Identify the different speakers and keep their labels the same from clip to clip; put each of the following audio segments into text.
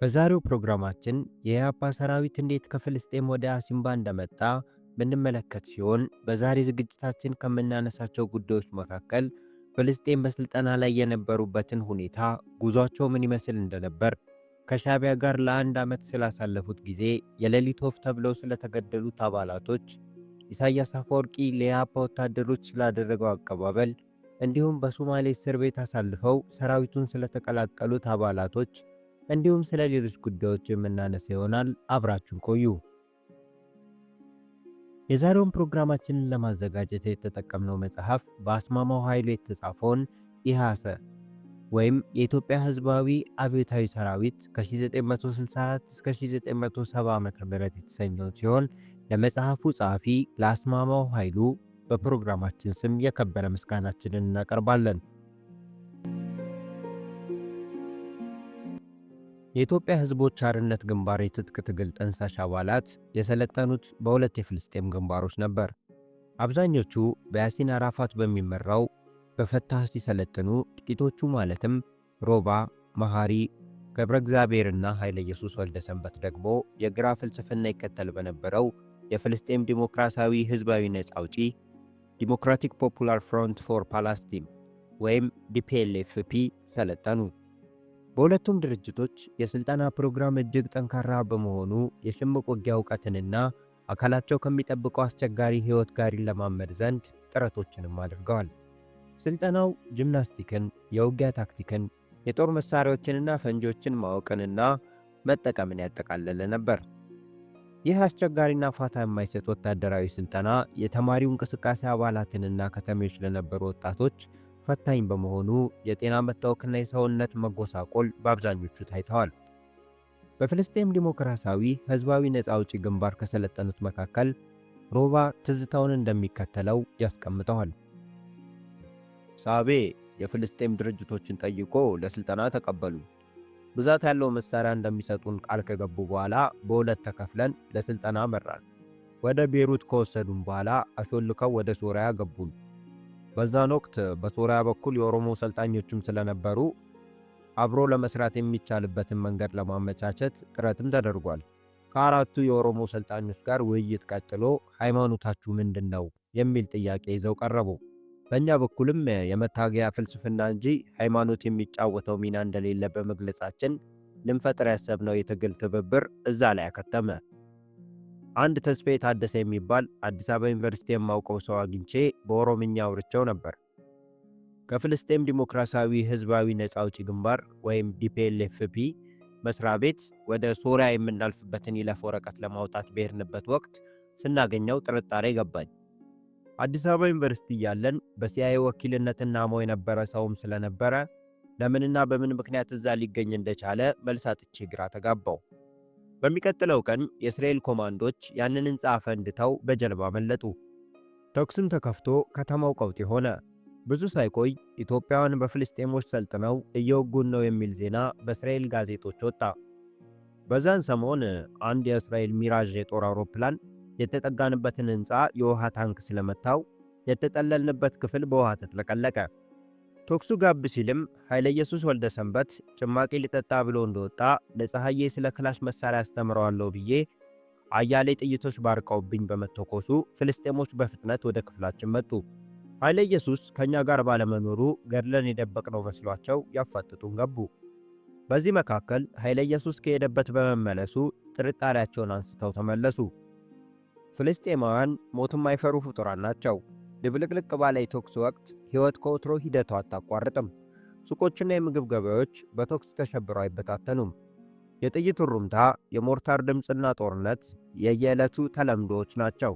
Speaker 1: በዛሬው ፕሮግራማችን የኢህአፓ ሰራዊት እንዴት ከፍልስጤም ወደ አሲምባ እንደመጣ ምንመለከት ሲሆን በዛሬ ዝግጅታችን ከምናነሳቸው ጉዳዮች መካከል ፍልስጤም በስልጠና ላይ የነበሩበትን ሁኔታ፣ ጉዟቸው ምን ይመስል እንደነበር፣ ከሻቢያ ጋር ለአንድ ዓመት ስላሳለፉት ጊዜ፣ የሌሊት ወፍ ተብለው ስለተገደሉት አባላቶች፣ ኢሳያስ አፈወርቂ ለኢህአፓ ወታደሮች ስላደረገው አቀባበል፣ እንዲሁም በሶማሌ እስር ቤት አሳልፈው ሰራዊቱን ስለተቀላቀሉት አባላቶች እንዲሁም ስለ ሌሎች ጉዳዮች የምናነሳ ይሆናል። አብራችሁን ቆዩ። የዛሬውን ፕሮግራማችንን ለማዘጋጀት የተጠቀምነው መጽሐፍ በአስማማው ኃይሉ የተጻፈውን ኢህአሰ ወይም የኢትዮጵያ ሕዝባዊ አብዮታዊ ሰራዊት ከ1964 እስከ 1970 ዓ.ም የተሰኘው ሲሆን ለመጽሐፉ ጸሐፊ ለአስማማው ኃይሉ በፕሮግራማችን ስም የከበረ ምስጋናችንን እናቀርባለን። የኢትዮጵያ ሕዝቦች አርነት ግንባር የትጥቅ ትግል ጠንሳሽ አባላት የሰለጠኑት በሁለት የፍልስጤም ግንባሮች ነበር። አብዛኞቹ በያሲን አራፋት በሚመራው በፈታህ ሲሰለጥኑ፣ ጥቂቶቹ ማለትም ሮባ፣ መሐሪ፣ ገብረ እግዚአብሔርና ኃይለ ኢየሱስ ወልደ ሰንበት ደግሞ የግራ ፍልስፍና ይከተል በነበረው የፍልስጤም ዲሞክራሲያዊ ሕዝባዊ ነጻ አውጪ ዲሞክራቲክ ፖፑላር ፍሮንት ፎር ፓላስቲን ወይም ዲፒኤልኤፍፒ ሰለጠኑ። በሁለቱም ድርጅቶች የስልጠና ፕሮግራም እጅግ ጠንካራ በመሆኑ የሽምቅ ውጊያ ዕውቀትንና አካላቸው ከሚጠብቀው አስቸጋሪ ሕይወት ጋር ይለማመድ ዘንድ ጥረቶችንም አድርገዋል። ስልጠናው ጂምናስቲክን፣ የውጊያ ታክቲክን፣ የጦር መሳሪያዎችንና ፈንጂዎችን ማወቅንና መጠቀምን ያጠቃለለ ነበር። ይህ አስቸጋሪና ፋታ የማይሰጥ ወታደራዊ ስልጠና የተማሪው እንቅስቃሴ አባላትንና ከተሜዎች ለነበሩ ወጣቶች ፈታኝ በመሆኑ የጤና መታወክና የሰውነት መጎሳቆል በአብዛኞቹ ታይተዋል። በፍልስጤም ዲሞክራሲያዊ ሕዝባዊ ነጻ አውጪ ግንባር ከሰለጠኑት መካከል ሮባ ትዝታውን እንደሚከተለው ያስቀምጠዋል። ሳቤ የፍልስጤም ድርጅቶችን ጠይቆ ለስልጠና ተቀበሉ። ብዛት ያለው መሳሪያ እንደሚሰጡን ቃል ከገቡ በኋላ በሁለት ተከፍለን ለስልጠና መራን። ወደ ቤሩት ከወሰዱን በኋላ አሾልከው ወደ ሶሪያ ገቡን። በዛን ወቅት በሶሪያ በኩል የኦሮሞ ሰልጣኞችም ስለነበሩ አብሮ ለመስራት የሚቻልበትን መንገድ ለማመቻቸት ጥረትም ተደርጓል። ከአራቱ የኦሮሞ ሰልጣኞች ጋር ውይይት ቀጥሎ ሃይማኖታችሁ ምንድነው የሚል ጥያቄ ይዘው ቀረቡ። በእኛ በኩልም የመታገያ ፍልስፍና እንጂ ሃይማኖት የሚጫወተው ሚና እንደሌለ በመግለጻችን ልንፈጥር ያሰብነው የትግል ትብብር እዛ ላይ አከተመ። አንድ ተስፋዬ ታደሰ የሚባል አዲስ አበባ ዩኒቨርሲቲ የማውቀው ሰው አግኝቼ በኦሮምኛ አውርቼው ነበር። ከፍልስጤም ዲሞክራሲያዊ ሕዝባዊ ነጻ አውጪ ግንባር ወይም ዲፒኤልኤፍፒ መስሪያ ቤት ወደ ሶሪያ የምናልፍበትን ይለፍ ወረቀት ለማውጣት በሄድንበት ወቅት ስናገኘው ጥርጣሬ ገባኝ። አዲስ አበባ ዩኒቨርሲቲ ያለን በሲአይኤ ወኪልነትና ሞ የነበረ ሰውም ስለነበረ ለምንና በምን ምክንያት እዛ ሊገኝ እንደቻለ መልስ አጥቼ ግራ ተጋባው። በሚቀጥለው ቀን የእስራኤል ኮማንዶች ያንን ሕንጻ አፈንድተው በጀልባ መለጡ። ተኩስም ተከፍቶ ከተማው ቀውጢ ሆነ። ብዙ ሳይቆይ ኢትዮጵያውያን በፍልስጤሞች ሰልጥነው እየወጉን ነው የሚል ዜና በእስራኤል ጋዜጦች ወጣ። በዛን ሰሞን አንድ የእስራኤል ሚራዥ የጦር አውሮፕላን የተጠጋንበትን ሕንጻ የውሃ ታንክ ስለመታው የተጠለልንበት ክፍል በውሃ ተጥለቀለቀ። ተኩሱ ጋብ ሲልም ኃይለ ኢየሱስ ወልደ ሰንበት ጭማቂ ሊጠጣ ብሎ እንደወጣ ለፀሐዬ ስለ ክላሽ መሳሪያ አስተምረዋለሁ ብዬ አያሌ ጥይቶች ባርቀውብኝ በመተኮሱ ፍልስጤሞች በፍጥነት ወደ ክፍላችን መጡ። ኃይለ ኢየሱስ ከኛ ጋር ባለመኖሩ ገድለን የደበቅነው መስሏቸው ያፋጥጡን ገቡ። በዚህ መካከል ኃይለ ኢየሱስ ከሄደበት በመመለሱ ጥርጣሬያቸውን አንስተው ተመለሱ። ፍልስጤማውያን ሞትም አይፈሩ ፍጡራን ናቸው። ድብልቅልቅ ባለ የተኩስ ወቅት ሕይወት ከወትሮ ሂደቷ አታቋርጥም። ሱቆችና የምግብ ገበያዎች በተኩስ ተሸብረው አይበታተኑም። የጥይት ሩምታ፣ የሞርታር ድምፅና ጦርነት የየዕለቱ ተለምዶዎች ናቸው።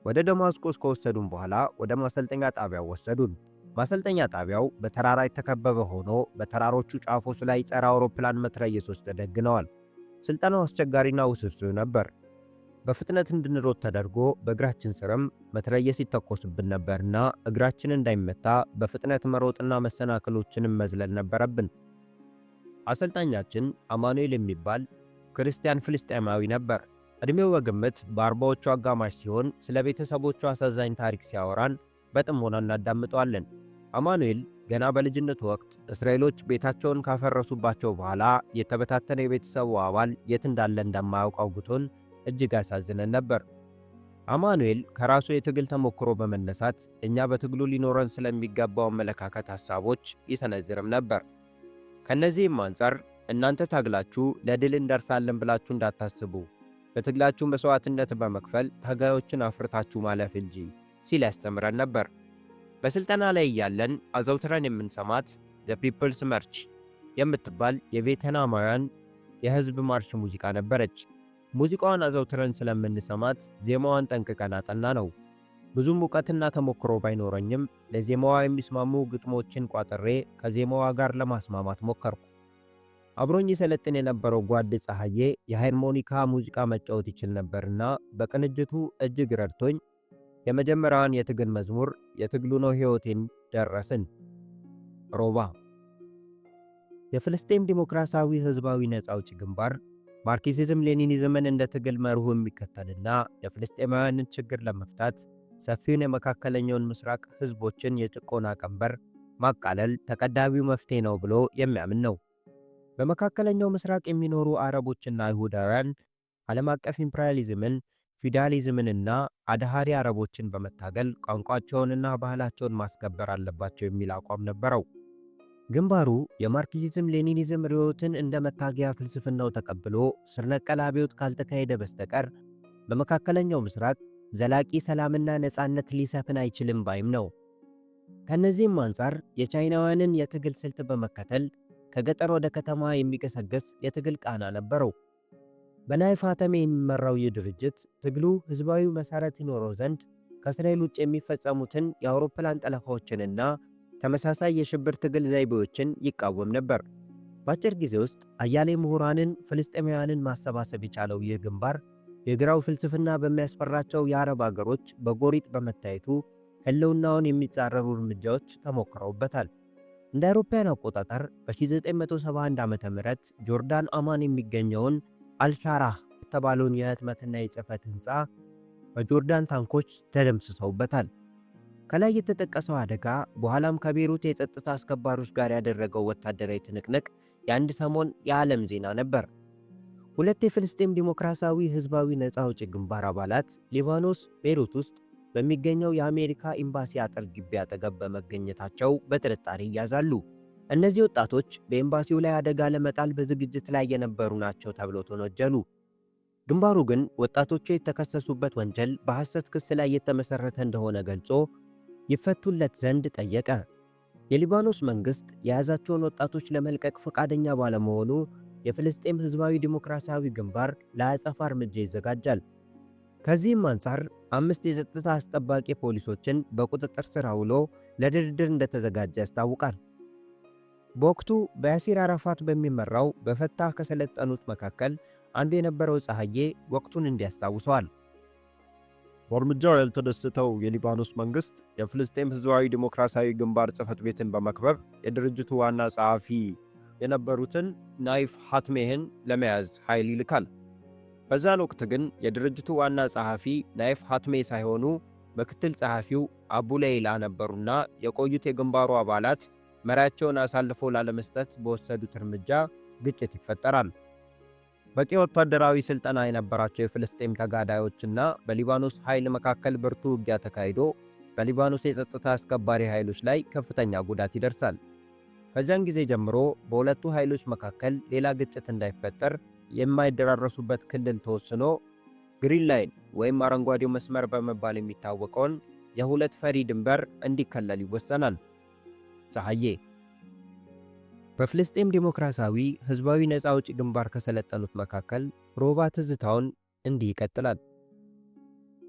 Speaker 1: ወደ ደማስቆስ ከወሰዱን በኋላ ወደ ማሰልጠኛ ጣቢያው ወሰዱን። ማሰልጠኛ ጣቢያው በተራራ የተከበበ ሆኖ በተራሮቹ ጫፎች ላይ ጸረ አውሮፕላን መትረየሶች ተደግነዋል። ስልጠናው አስቸጋሪና ውስብስብ ነበር። በፍጥነት እንድንሮጥ ተደርጎ በእግራችን ስርም መትረየስ ይተኮስብን ነበርና እግራችን እንዳይመታ በፍጥነት መሮጥና መሰናክሎችንም መዝለል ነበረብን። አሰልጣኛችን አማኑኤል የሚባል ክርስቲያን ፍልስጤማዊ ነበር። እድሜው በግምት በ40ዎቹ አጋማሽ ሲሆን ስለ ቤተሰቦቹ አሳዛኝ ታሪክ ሲያወራን በጥሞና እናዳምጠዋለን። አማኑኤል ገና በልጅነቱ ወቅት እስራኤሎች ቤታቸውን ካፈረሱባቸው በኋላ የተበታተነ የቤተሰቡ አባል የት እንዳለ እንደማያውቅ አውግቶን እጅግ ያሳዝነን ነበር። አማኑኤል ከራሱ የትግል ተሞክሮ በመነሳት እኛ በትግሉ ሊኖረን ስለሚገባው አመለካከት ሐሳቦች ይሰነዝርም ነበር። ከነዚህም አንጻር እናንተ ታግላችሁ ለድል እንደርሳለን ብላችሁ እንዳታስቡ፣ በትግላችሁ መስዋዕትነት በመክፈል ታጋዮችን አፍርታችሁ ማለፍ እንጂ ሲል ያስተምረን ነበር። በስልጠና ላይ እያለን አዘውትረን የምንሰማት ዘ ፒፕልስ መርች የምትባል የቬትናማውያን የህዝብ ማርሽ ሙዚቃ ነበረች። ሙዚቃዋን አዘውትረን ስለምንሰማት ዜማዋን ጠንቅቀን አጠና ነው። ብዙም እውቀትና ተሞክሮ ባይኖረኝም ለዜማዋ የሚስማሙ ግጥሞችን ቋጥሬ ከዜማዋ ጋር ለማስማማት ሞከርኩ። አብሮኝ ይሰለጥን የነበረው ጓድ ፀሐዬ የሃርሞኒካ ሙዚቃ መጫወት ይችል ነበርና በቅንጅቱ እጅግ ረድቶኝ የመጀመሪያዋን የትግል መዝሙር የትግሉ ነው ሕይወቴን ደረስን። ሮባ የፍልስጤም ዲሞክራሲያዊ ህዝባዊ ነፃ አውጪ ግንባር ማርክሲዝም ሌኒኒዝምን እንደ ትግል መርሁ የሚከተልና የፍልስጤማውያንን ችግር ለመፍታት ሰፊውን የመካከለኛውን ምስራቅ ህዝቦችን የጭቆና ቀንበር ማቃለል ተቀዳሚው መፍትሄ ነው ብሎ የሚያምን ነው። በመካከለኛው ምስራቅ የሚኖሩ አረቦችና አይሁዳውያን ዓለም አቀፍ ኢምፔሪያሊዝምን፣ ፊውዳሊዝምንና አድሃሪ አረቦችን በመታገል ቋንቋቸውንና ባህላቸውን ማስከበር አለባቸው የሚል አቋም ነበረው። ግንባሩ የማርክሲዝም ሌኒኒዝም ርዕዮትን እንደ መታገያ ፍልስፍናው ተቀብሎ ስር ነቀል አብዮት ካልተካሄደ በስተቀር በመካከለኛው ምስራቅ ዘላቂ ሰላምና ነፃነት ሊሰፍን አይችልም ባይም ነው። ከነዚህም አንጻር የቻይናውያንን የትግል ስልት በመከተል ከገጠር ወደ ከተማ የሚገሰገስ የትግል ቃና ነበረው። በናይፍ ሐተሜ የሚመራው ይህ ድርጅት ትግሉ ህዝባዊ መሰረት ይኖረው ዘንድ ከእስራኤል ውጭ የሚፈጸሙትን የአውሮፕላን ጠለፋዎችንና ተመሳሳይ የሽብር ትግል ዘይቤዎችን ይቃወም ነበር። በአጭር ጊዜ ውስጥ አያሌ ምሁራንን ፍልስጤማውያንን ማሰባሰብ የቻለው ይህ ግንባር የግራው ፍልስፍና በሚያስፈራቸው የአረብ አገሮች በጎሪጥ በመታየቱ ህልውናውን የሚጻረሩ እርምጃዎች ተሞክረውበታል። እንደ አውሮፓውያን አቆጣጠር በ1971 ዓ.ም ጆርዳን አማን የሚገኘውን አልሻራህ የተባለውን የህትመትና የጽህፈት ህንፃ በጆርዳን ታንኮች ተደምስሰውበታል። ከላይ የተጠቀሰው አደጋ በኋላም ከቤሩት የጸጥታ አስከባሪዎች ጋር ያደረገው ወታደራዊ ትንቅንቅ የአንድ ሰሞን የዓለም ዜና ነበር። ሁለት የፍልስጤም ዲሞክራሲያዊ ህዝባዊ ነፃ አውጪ ግንባር አባላት ሊባኖስ ቤሩት ውስጥ በሚገኘው የአሜሪካ ኤምባሲ አጥር ግቢ አጠገብ በመገኘታቸው በጥርጣሬ ይያዛሉ። እነዚህ ወጣቶች በኤምባሲው ላይ አደጋ ለመጣል በዝግጅት ላይ የነበሩ ናቸው ተብሎ ተወነጀሉ። ግንባሩ ግን ወጣቶቹ የተከሰሱበት ወንጀል በሐሰት ክስ ላይ የተመሰረተ እንደሆነ ገልጾ ይፈቱለት ዘንድ ጠየቀ። የሊባኖስ መንግስት የያዛቸውን ወጣቶች ለመልቀቅ ፈቃደኛ ባለመሆኑ የፍልስጤም ህዝባዊ ዲሞክራሲያዊ ግንባር ለአጸፋ እርምጃ ይዘጋጃል። ከዚህም አንጻር 5 የጸጥታ አስጠባቂ ፖሊሶችን በቁጥጥር ስር አውሎ ለድርድር እንደተዘጋጀ ያስታውቃል። በወቅቱ በያሲር አራፋት በሚመራው በፈታህ ከሰለጠኑት መካከል አንዱ የነበረው ፀሐዬ ወቅቱን እንዲያስታውሰዋል።
Speaker 2: በእርምጃው ያልተደሰተው የሊባኖስ መንግስት የፍልስጤም ህዝባዊ ዲሞክራሲያዊ ግንባር ጽሕፈት ቤትን በመክበብ የድርጅቱ ዋና ጸሐፊ የነበሩትን ናይፍ ሐትሜህን ለመያዝ ኃይል ይልካል። በዛን ወቅት ግን የድርጅቱ ዋና ጸሐፊ ናይፍ ሐትሜ ሳይሆኑ ምክትል ጸሐፊው አቡ ሌይላ ነበሩና የቆዩት የግንባሩ አባላት መሪያቸውን አሳልፎ ላለመስጠት በወሰዱት እርምጃ ግጭት ይፈጠራል። በቂ ወታደራዊ ስልጠና የነበራቸው የፍልስጤም ተጋዳዮችና በሊባኖስ ኃይል መካከል ብርቱ ውጊያ ተካሂዶ በሊባኖስ የጸጥታ አስከባሪ ኃይሎች ላይ ከፍተኛ ጉዳት ይደርሳል። ከዚያን ጊዜ ጀምሮ በሁለቱ ኃይሎች መካከል ሌላ ግጭት እንዳይፈጠር የማይደራረሱበት ክልል ተወስኖ ግሪን ላይን ወይም አረንጓዴው መስመር በመባል የሚታወቀውን የሁለት ፈሪ ድንበር እንዲከለል ይወሰናል። ፀሐዬ በፍልስጤም ዲሞክራሲያዊ ህዝባዊ ነፃ አውጪ ግንባር ከሰለጠኑት መካከል ሮባ ትዝታውን እንዲህ ይቀጥላል።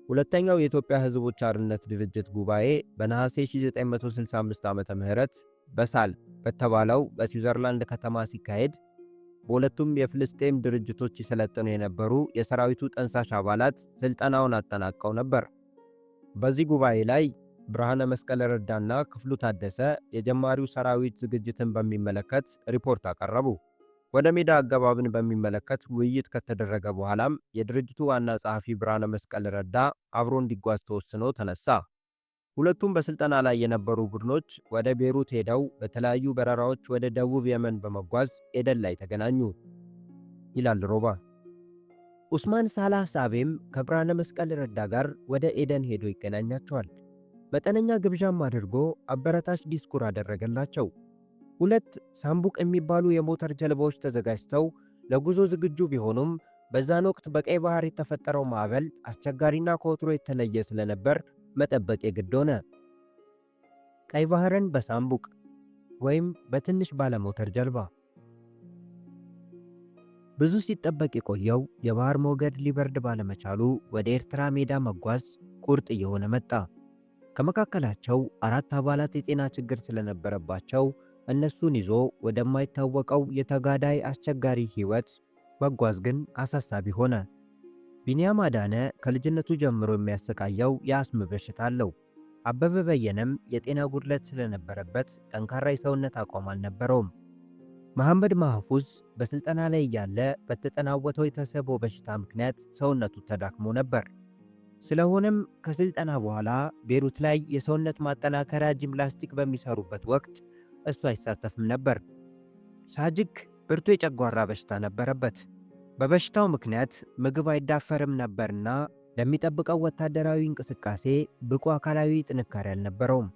Speaker 2: ሁለተኛው የኢትዮጵያ ህዝቦች አርነት ድርጅት ጉባኤ በነሐሴ 1965 ዓመተ ምህረት በሳል በተባለው በስዊዘርላንድ ከተማ ሲካሄድ በሁለቱም የፍልስጤም ድርጅቶች ይሰለጥኑ የነበሩ የሰራዊቱ ጠንሳሽ አባላት ስልጠናውን አጠናቀው ነበር። በዚህ ጉባኤ ላይ ብርሃነ መስቀል ረዳና ክፍሉ ታደሰ የጀማሪው ሰራዊት ዝግጅትን በሚመለከት ሪፖርት አቀረቡ። ወደ ሜዳ አገባብን በሚመለከት ውይይት ከተደረገ በኋላም የድርጅቱ ዋና ጸሐፊ ብርሃነ መስቀል ረዳ አብሮ እንዲጓዝ ተወስኖ ተነሳ። ሁለቱም በስልጠና ላይ የነበሩ ቡድኖች ወደ ቤሩት ሄደው በተለያዩ በረራዎች ወደ ደቡብ የመን በመጓዝ ኤደን ላይ ተገናኙ ይላል ሮባ። ኡስማን ሳላህ ሳቤም ከብርሃነ መስቀል ረዳ ጋር ወደ ኤደን ሄዶ ይገናኛቸዋል። መጠነኛ ግብዣም አድርጎ አበረታች ዲስኩር አደረገላቸው። ሁለት ሳምቡቅ የሚባሉ የሞተር ጀልባዎች ተዘጋጅተው ለጉዞ ዝግጁ ቢሆኑም በዛን ወቅት በቀይ ባህር የተፈጠረው ማዕበል አስቸጋሪና ከወትሮ የተለየ ስለነበር መጠበቅ የግድ ሆነ። ቀይ ባህርን በሳምቡቅ ወይም በትንሽ ባለሞተር ጀልባ። ብዙ ሲጠበቅ የቆየው የባህር ሞገድ ሊበርድ ባለመቻሉ ወደ ኤርትራ ሜዳ መጓዝ ቁርጥ እየሆነ መጣ። ከመካከላቸው 4 አባላት የጤና ችግር ስለነበረባቸው እነሱን ይዞ ወደማይታወቀው የተጋዳይ አስቸጋሪ ሕይወት መጓዝ ግን አሳሳቢ ሆነ። ቢንያም አዳነ ከልጅነቱ ጀምሮ የሚያሰቃየው የአስም በሽታ አለው። አበበ በየነም የጤና ጉድለት ስለነበረበት ጠንካራ የሰውነት አቋም አልነበረውም። መሐመድ ማህፉዝ በስልጠና ላይ እያለ በተጠናወተው የተሰቦ በሽታ ምክንያት ሰውነቱ ተዳክሞ ነበር። ስለሆነም ከስልጠና በኋላ ቤሩት ላይ የሰውነት ማጠናከሪያ ጂምናስቲክ በሚሰሩበት ወቅት እሱ አይሳተፍም ነበር። ሳጅክ ብርቱ የጨጓራ በሽታ ነበረበት። በበሽታው ምክንያት ምግብ አይዳፈርም ነበርና ለሚጠብቀው ወታደራዊ እንቅስቃሴ ብቁ አካላዊ ጥንካሬ አልነበረውም።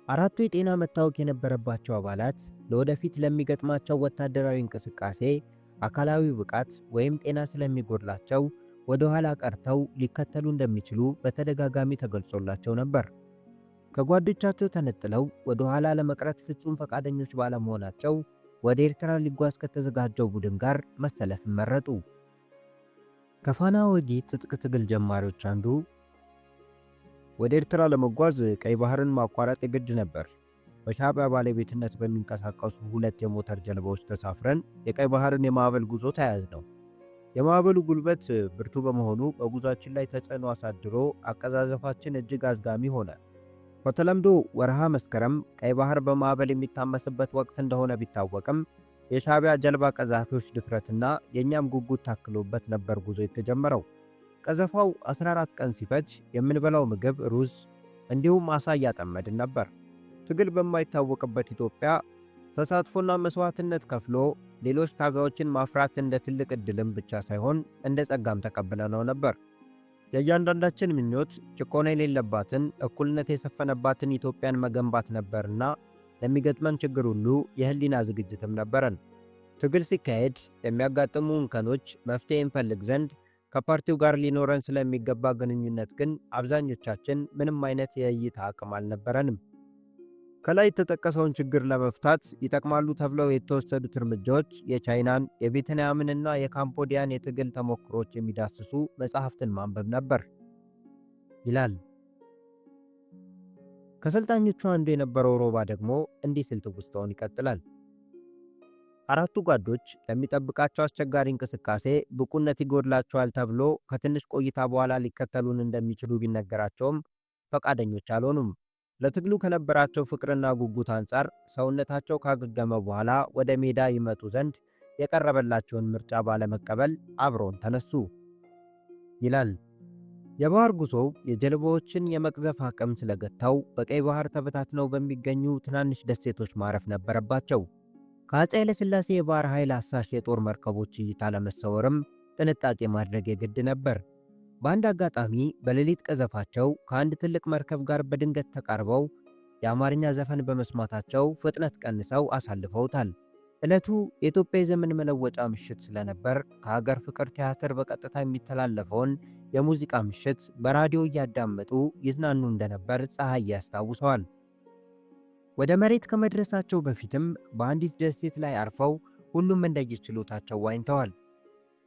Speaker 2: 4ቱ የጤና መታወክ የነበረባቸው አባላት ለወደፊት ለሚገጥማቸው ወታደራዊ እንቅስቃሴ አካላዊ ብቃት ወይም ጤና ስለሚጎድላቸው ወደ ኋላ ቀርተው ሊከተሉ እንደሚችሉ በተደጋጋሚ ተገልጾላቸው ነበር። ከጓዶቻቸው ተነጥለው ወደ ኋላ ለመቅረት ፍጹም ፈቃደኞች ባለመሆናቸው ወደ ኤርትራ ሊጓዝ ከተዘጋጀው ቡድን ጋር መሰለፍን መረጡ። ከፋና ወጊ ትጥቅ ትግል ጀማሪዎች አንዱ ወደ ኤርትራ ለመጓዝ ቀይ ባህርን ማቋረጥ የግድ ነበር። በሻዕቢያ ባለቤትነት በሚንቀሳቀሱ 2 የሞተር ጀልባዎች ተሳፍረን የቀይ ባህርን የማዕበል ጉዞ ተያያዝ ነው። የማዕበሉ ጉልበት ብርቱ በመሆኑ በጉዟችን ላይ ተጽዕኖ አሳድሮ አቀዛዘፋችን እጅግ አዝጋሚ ሆነ። በተለምዶ ወርሃ መስከረም ቀይ ባህር በማዕበል የሚታመስበት ወቅት እንደሆነ ቢታወቅም የሻዕቢያ ጀልባ ቀዛፊዎች ድፍረትና የእኛም ጉጉት ታክሎበት ነበር ጉዞ የተጀመረው። ቀዘፋው 14 ቀን ሲፈጅ የምንበላው ምግብ ሩዝ እንዲሁም አሳ እያጠመድን ነበር። ትግል በማይታወቅበት ኢትዮጵያ ተሳትፎና መስዋዕትነት ከፍሎ ሌሎች ታጋዮችን ማፍራት እንደ ትልቅ ዕድልም ብቻ ሳይሆን እንደ ጸጋም ተቀብለነው ነበር። የእያንዳንዳችን ምኞት ጭቆና የሌለባትን እኩልነት የሰፈነባትን ኢትዮጵያን መገንባት ነበርና ለሚገጥመን ችግር ሁሉ የህሊና ዝግጅትም ነበረን። ትግል ሲካሄድ የሚያጋጥሙ እንከኖች መፍትሄ እንፈልግ ዘንድ ከፓርቲው ጋር ሊኖረን ስለሚገባ ግንኙነት ግን አብዛኞቻችን ምንም አይነት የእይታ አቅም አልነበረንም። ከላይ የተጠቀሰውን ችግር ለመፍታት ይጠቅማሉ ተብለው የተወሰዱት እርምጃዎች የቻይናን የቪየትናምንና የካምቦዲያን የትግል ተሞክሮች የሚዳስሱ መጽሐፍትን ማንበብ ነበር ይላል። ከሰልጣኞቹ አንዱ የነበረው ሮባ ደግሞ እንዲህ ሲል ትውስታውን ይቀጥላል። 4ቱ ጓዶች ለሚጠብቃቸው አስቸጋሪ እንቅስቃሴ ብቁነት ይጎድላቸዋል ተብሎ ከትንሽ ቆይታ በኋላ ሊከተሉን እንደሚችሉ ቢነገራቸውም ፈቃደኞች አልሆኑም። ለትግሉ ከነበራቸው ፍቅርና ጉጉት አንጻር ሰውነታቸው ካገገመ በኋላ ወደ ሜዳ ይመጡ ዘንድ የቀረበላቸውን ምርጫ ባለመቀበል አብረውን ተነሱ ይላል። የባህር ጉዞው የጀልባዎችን የመቅዘፍ አቅም ስለገታው በቀይ ባህር ተበታትነው በሚገኙ ትናንሽ ደሴቶች ማረፍ ነበረባቸው። ከአፄ ኃይለሥላሴ የባህር ኃይል አሳሽ የጦር መርከቦች እይታ ለመሰወርም ጥንቃቄ ማድረግ የግድ ነበር። በአንድ አጋጣሚ በሌሊት ቀዘፋቸው ከአንድ ትልቅ መርከብ ጋር በድንገት ተቃርበው የአማርኛ ዘፈን በመስማታቸው ፍጥነት ቀንሰው አሳልፈውታል። ዕለቱ የኢትዮጵያ የዘመን መለወጫ ምሽት ስለነበር ከሀገር ፍቅር ቲያትር በቀጥታ የሚተላለፈውን የሙዚቃ ምሽት በራዲዮ እያዳመጡ ይዝናኑ እንደነበር ፀሐይ ያስታውሰዋል። ወደ መሬት ከመድረሳቸው በፊትም በአንዲት ደሴት ላይ አርፈው ሁሉም እንደየችሎታቸው ዋኝተዋል።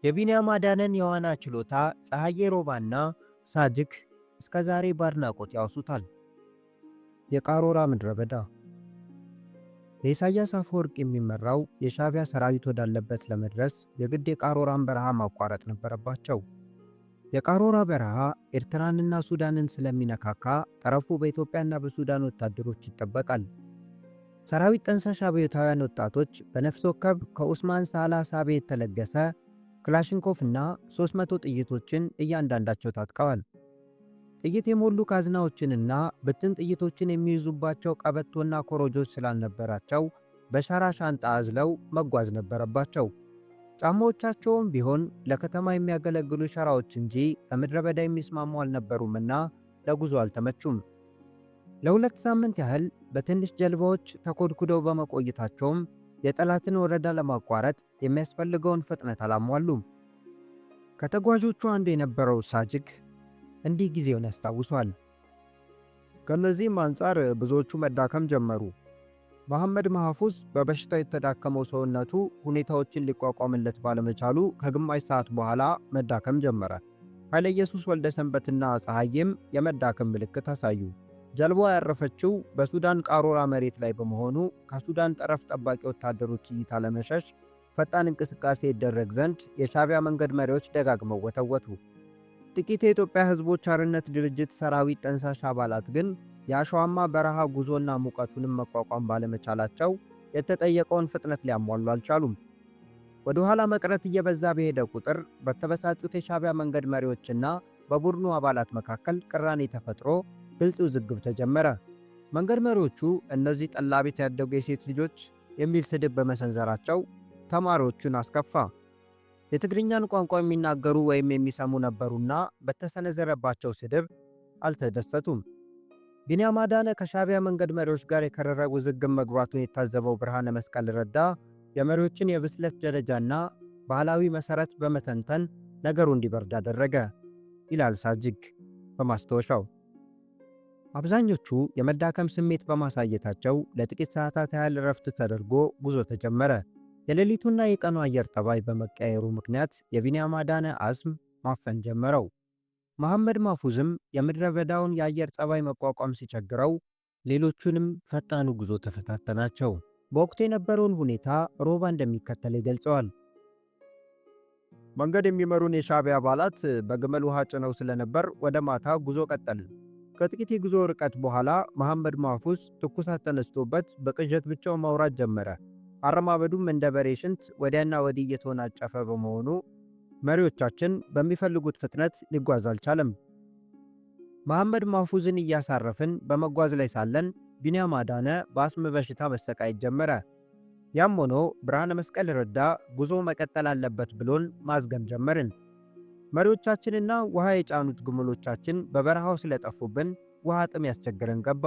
Speaker 2: የቢንያም አዳነን የዋና ችሎታ ፀሐዬ ሮባና ሳጅክ እስከ ዛሬ ባድናቆት ያወሱታል። የቃሮራ ምድረ በዳ በኢሳያስ አፈወርቅ የሚመራው የሻዕቢያ ሰራዊት ወዳለበት ለመድረስ የግድ የቃሮራን በረሃ ማቋረጥ ነበረባቸው። የቃሮራ በረሃ ኤርትራንና ሱዳንን ስለሚነካካ ጠረፉ በኢትዮጵያና በሱዳን ወታደሮች ይጠበቃል። ሰራዊት ጠንሳሽ አብዮታውያን ወጣቶች በነፍስ ወከፍ ከኡስማን ሳላ ሳቤ የተለገሰ ክላሽንኮቭ እና 300 ጥይቶችን እያንዳንዳቸው ታጥቀዋል።
Speaker 1: ጥይት የሞሉ ካዝናዎችንና ብትን ጥይቶችን የሚይዙባቸው ቀበቶና ኮረጆች ስላልነበራቸው በሸራ ሻንጣ አዝለው መጓዝ ነበረባቸው። ጫማዎቻቸውም ቢሆን ለከተማ የሚያገለግሉ ሸራዎች እንጂ ከምድረ በዳ የሚስማሙ አልነበሩምና ለጉዞ አልተመቹም። ለ2 ሳምንት ያህል በትንሽ ጀልባዎች ተኮድኩደው በመቆየታቸውም የጠላትን ወረዳ ለማቋረጥ የሚያስፈልገውን ፍጥነት አላሟሉም። ከተጓዦቹ አንዱ የነበረው ሳጅግ እንዲህ ጊዜውን ያስታውሷል።
Speaker 2: ከነዚህም አንጻር ብዙዎቹ መዳከም ጀመሩ። መሐመድ ማህፉዝ በበሽታው የተዳከመው ሰውነቱ ሁኔታዎችን ሊቋቋምለት ባለመቻሉ ከግማሽ ሰዓት በኋላ መዳከም ጀመረ። ኃይለ ኢየሱስ ወልደ ሰንበትና ፀሐይም የመዳከም ምልክት አሳዩ። ጀልባዋ ያረፈችው በሱዳን ቃሮራ መሬት ላይ በመሆኑ ከሱዳን ጠረፍ ጠባቂ ወታደሮች እይታ ለመሸሽ ፈጣን እንቅስቃሴ ይደረግ ዘንድ የሻዕቢያ መንገድ መሪዎች ደጋግመው ወተወቱ። ጥቂት የኢትዮጵያ ሕዝቦች አርነት ድርጅት ሰራዊት ጠንሳሽ አባላት ግን የአሸዋማ በረሃ ጉዞና ሙቀቱንም መቋቋም ባለመቻላቸው የተጠየቀውን ፍጥነት ሊያሟሉ አልቻሉም። ወደ ኋላ መቅረት እየበዛ በሄደ ቁጥር በተበሳጩት የሻዕቢያ መንገድ መሪዎችና በቡድኑ አባላት መካከል ቅራኔ ተፈጥሮ ግልጽ ውዝግብ ተጀመረ። መንገድ መሪዎቹ እነዚህ ጠላቤት ያደጉ የሴት ልጆች የሚል ስድብ በመሰንዘራቸው ተማሪዎቹን አስከፋ። የትግርኛን ቋንቋ የሚናገሩ ወይም የሚሰሙ ነበሩና በተሰነዘረባቸው ስድብ አልተደሰቱም። ቢንያም አዳነ ከሻዕቢያ መንገድ መሪዎች ጋር የከረረ ውዝግብ መግባቱን የታዘበው ብርሃነ መስቀል ረዳ የመሪዎችን የብስለት ደረጃና ባህላዊ መሠረት በመተንተን ነገሩ እንዲበርድ አደረገ ይላል ሳጅግ በማስታወሻው። አብዛኞቹ የመዳከም ስሜት በማሳየታቸው ለጥቂት ሰዓታት ያህል ረፍት ተደርጎ ጉዞ ተጀመረ። የሌሊቱና የቀኑ አየር ጠባይ በመቀየሩ ምክንያት የቢንያም አዳነ አስም ማፈን ጀመረው። መሐመድ ማህፉዝም የምድረ በዳውን የአየር ጠባይ መቋቋም ሲቸግረው ሌሎቹንም ፈጣኑ ጉዞ ተፈታተናቸው። በወቅቱ የነበረውን ሁኔታ ሮባ እንደሚከተል ይገልጸዋል። መንገድ የሚመሩን የሻዕቢያ አባላት በግመል ውሃ ጭነው ስለነበር ወደ ማታ ጉዞ ቀጠልን። ከጥቂት የጉዞ ርቀት በኋላ መሐመድ ማህፉዝ ትኩሳት ተነስቶበት በቅዠት ብቻው ማውራት ጀመረ። አረማመዱም እንደ በሬ ሽንት ወዲያና ወዲህ እየተወናጨፈ በመሆኑ መሪዎቻችን በሚፈልጉት ፍጥነት ሊጓዝ አልቻለም። መሐመድ ማህፉዝን እያሳረፍን በመጓዝ ላይ ሳለን ቢንያም አዳነ በአስም በሽታ መሰቃየት ጀመረ። ያም ሆኖ ብርሃነ መስቀል ረዳ ጉዞ መቀጠል አለበት ብሎን ማዝገም ጀመርን። መሪዎቻችንና ውሃ የጫኑት ግመሎቻችን በበረሃው ስለጠፉብን ውሃ ጥም ያስቸግረን ገባ።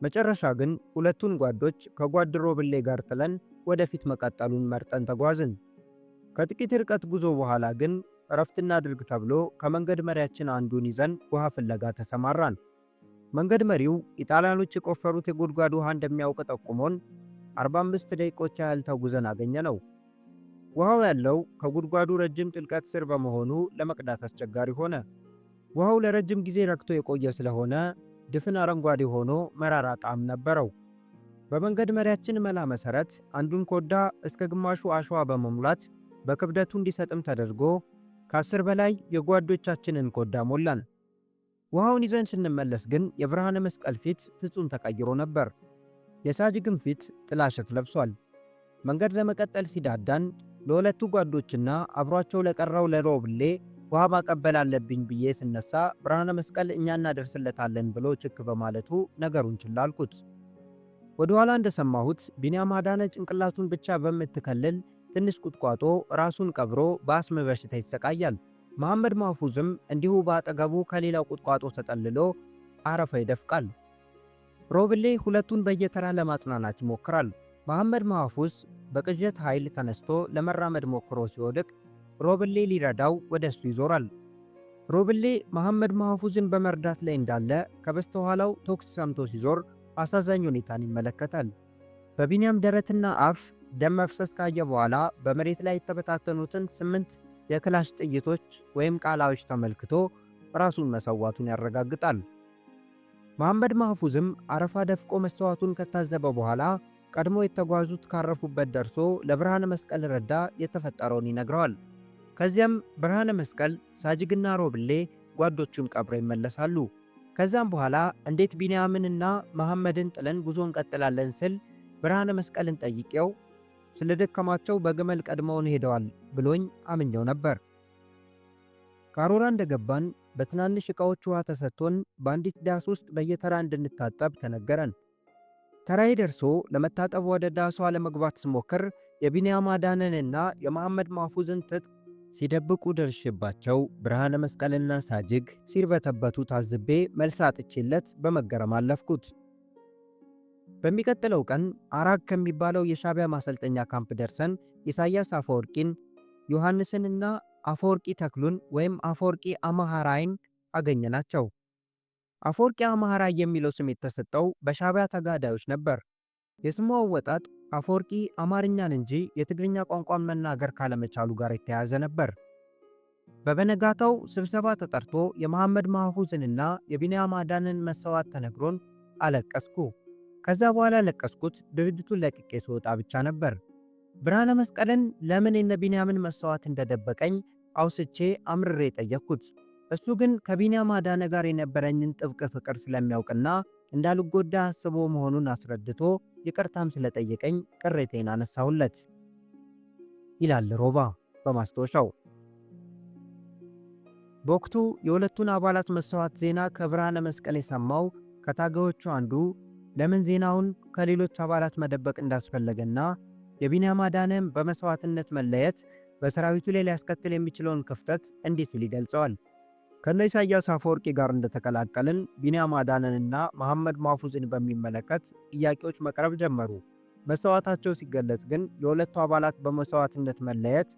Speaker 2: መጨረሻ ግን ሁለቱን ጓዶች ከጓድ ሮብሌ ጋር ጥለን ወደፊት መቀጠሉን መርጠን ተጓዝን። ከጥቂት ርቀት ጉዞ በኋላ ግን እረፍት እናድርግ ተብሎ ከመንገድ መሪያችን አንዱን ይዘን ውሃ ፍለጋ ተሰማራን። መንገድ መሪው ኢጣሊያኖች የቆፈሩት የጉድጓድ ውሃ እንደሚያውቅ ጠቁሞን 45 ደቂቆች ያህል ተጉዘን አገኘነው። ውሃው ያለው ከጉድጓዱ ረጅም ጥልቀት ስር በመሆኑ ለመቅዳት አስቸጋሪ ሆነ። ውሃው ለረጅም ጊዜ ረክቶ የቆየ ስለሆነ ድፍን አረንጓዴ ሆኖ መራራ ጣዕም ነበረው። በመንገድ መሪያችን መላ መሰረት አንዱን ኮዳ እስከ ግማሹ አሸዋ በመሙላት በክብደቱ እንዲሰጥም ተደርጎ ከ10 በላይ የጓዶቻችንን ኮዳ ሞላን። ውሃውን ይዘን ስንመለስ ግን የብርሃነ መስቀል ፊት ፍጹም ተቀይሮ ነበር። የሳጅግም ፊት ጥላሸት ለብሷል። መንገድ ለመቀጠል ሲዳዳን ለሁለቱ ጓዶችና አብሯቸው ለቀረው ለሮብሌ ውሃ ማቀበል አለብኝ ብዬ ስነሳ ብርሃነ መስቀል እኛ እናደርስለታለን ብሎ ችክ በማለቱ ነገሩን ችላ አልኩት። ወደ ኋላ እንደሰማሁት ቢንያም አዳነ ጭንቅላቱን ብቻ በምትከልል ትንሽ ቁጥቋጦ ራሱን ቀብሮ በአስም በሽታ ይሰቃያል። መሐመድ ማህፉዝም እንዲሁ በአጠገቡ ከሌላው ቁጥቋጦ ተጠልሎ አረፋ ይደፍቃል። ሮብሌ ሁለቱን በየተራ ለማጽናናት ይሞክራል። መሐመድ ማህፉዝ በቅዠት ኃይል ተነስቶ ለመራመድ ሞክሮ ሲወድቅ ሮብሌ ሊረዳው ወደ እሱ ይዞራል። ሮብሌ መሐመድ ማህፉዝን በመርዳት ላይ እንዳለ ከበስተኋላው ቶክስ ሰምቶ ሲዞር አሳዛኝ ሁኔታን ይመለከታል። በቢንያም ደረትና አፍ ደም መፍሰስ ካየ በኋላ በመሬት ላይ የተበታተኑትን 8 የክላሽ ጥይቶች ወይም ቃላዎች ተመልክቶ ራሱን መሰዋቱን ያረጋግጣል። መሐመድ ማህፉዝም አረፋ ደፍቆ መሰዋቱን ከታዘበ በኋላ ቀድሞ የተጓዙት ካረፉበት ደርሶ ለብርሃነ መስቀል ረዳ የተፈጠረውን ይነግረዋል። ከዚያም ብርሃነ መስቀል ሳጅግና ሮብሌ ጓዶቹን ቀብረው ይመለሳሉ። ከዛም በኋላ እንዴት ቢንያምንና መሐመድን ጥለን ጉዞ እንቀጥላለን ስል ብርሃነ መስቀልን ጠይቄው ስለደከማቸው በግመል ቀድመውን ሄደዋል ብሎኝ አምኘው ነበር። ቃሮራ እንደገባን
Speaker 1: በትናንሽ ዕቃዎች ውሃ ተሰጥቶን በአንዲት ዳስ ውስጥ በየተራ እንድንታጠብ ተነገረን። ተራዬ ደርሶ ለመታጠብ ወደ ዳሷ ለመግባት ስሞክር የቢንያም አዳነንና የመሐመድ ማፉዝን ትጥቅ ሲደብቁ ደርሼባቸው ብርሃነ መስቀልና ሳጅግ ሲርበተበቱ ታዝቤ መልስ አጥቼለት በመገረም አለፍኩት። በሚቀጥለው ቀን አራግ ከሚባለው የሻዕቢያ ማሰልጠኛ ካምፕ ደርሰን ኢሳያስ አፈወርቂን፣ ዮሐንስንና አፈወርቂ ተክሉን ወይም አፈወርቂ አማሃራይን አገኘናቸው። አፈወርቂ አማሃራይ የሚለው ስም የተሰጠው በሻዕቢያ ተጋዳዮች ነበር። የስሙ አወጣጥ አፈወርቂ አማርኛን እንጂ የትግርኛ ቋንቋን መናገር ካለመቻሉ ጋር የተያያዘ ነበር። በበነጋታው ስብሰባ ተጠርቶ የመሐመድ ማፉዝንና የቢንያም አዳንን መሰዋት ተነግሮን አለቀስኩ። ከዛ በኋላ ለቀስኩት ድርጅቱን ለቅቄ ስወጣ ብቻ ነበር። ብርሃነ መስቀልን ለምን የነ ቢንያምን መሰዋት እንደደበቀኝ አውስቼ አምርሬ ጠየቅኩት። እሱ ግን ከቢንያም አዳነ ጋር የነበረኝን ጥብቅ ፍቅር ስለሚያውቅና እንዳልጎዳ አስቦ መሆኑን አስረድቶ ይቅርታም ስለጠየቀኝ ቅሬቴን አነሳሁለት ይላል ሮባ በማስታወሻው። በወቅቱ የሁለቱን አባላት መሰዋት ዜና ከብርሃነ መስቀል የሰማው ከታጋዮቹ አንዱ ለምን ዜናውን ከሌሎች አባላት መደበቅ እንዳስፈለገና የቢንያም አዳነም በመስዋዕትነት መለየት በሰራዊቱ ላይ ሊያስከትል የሚችለውን ክፍተት እንዲህ ሲል ይገልጸዋል። ከነ ኢሳያስ አፈወርቂ ጋር እንደተቀላቀልን ቢንያም አዳነንና መሐመድ ማፉዝን በሚመለከት ጥያቄዎች መቅረብ ጀመሩ። መስዋዕታቸው ሲገለጽ ግን የሁለቱ አባላት በመስዋዕትነት መለየት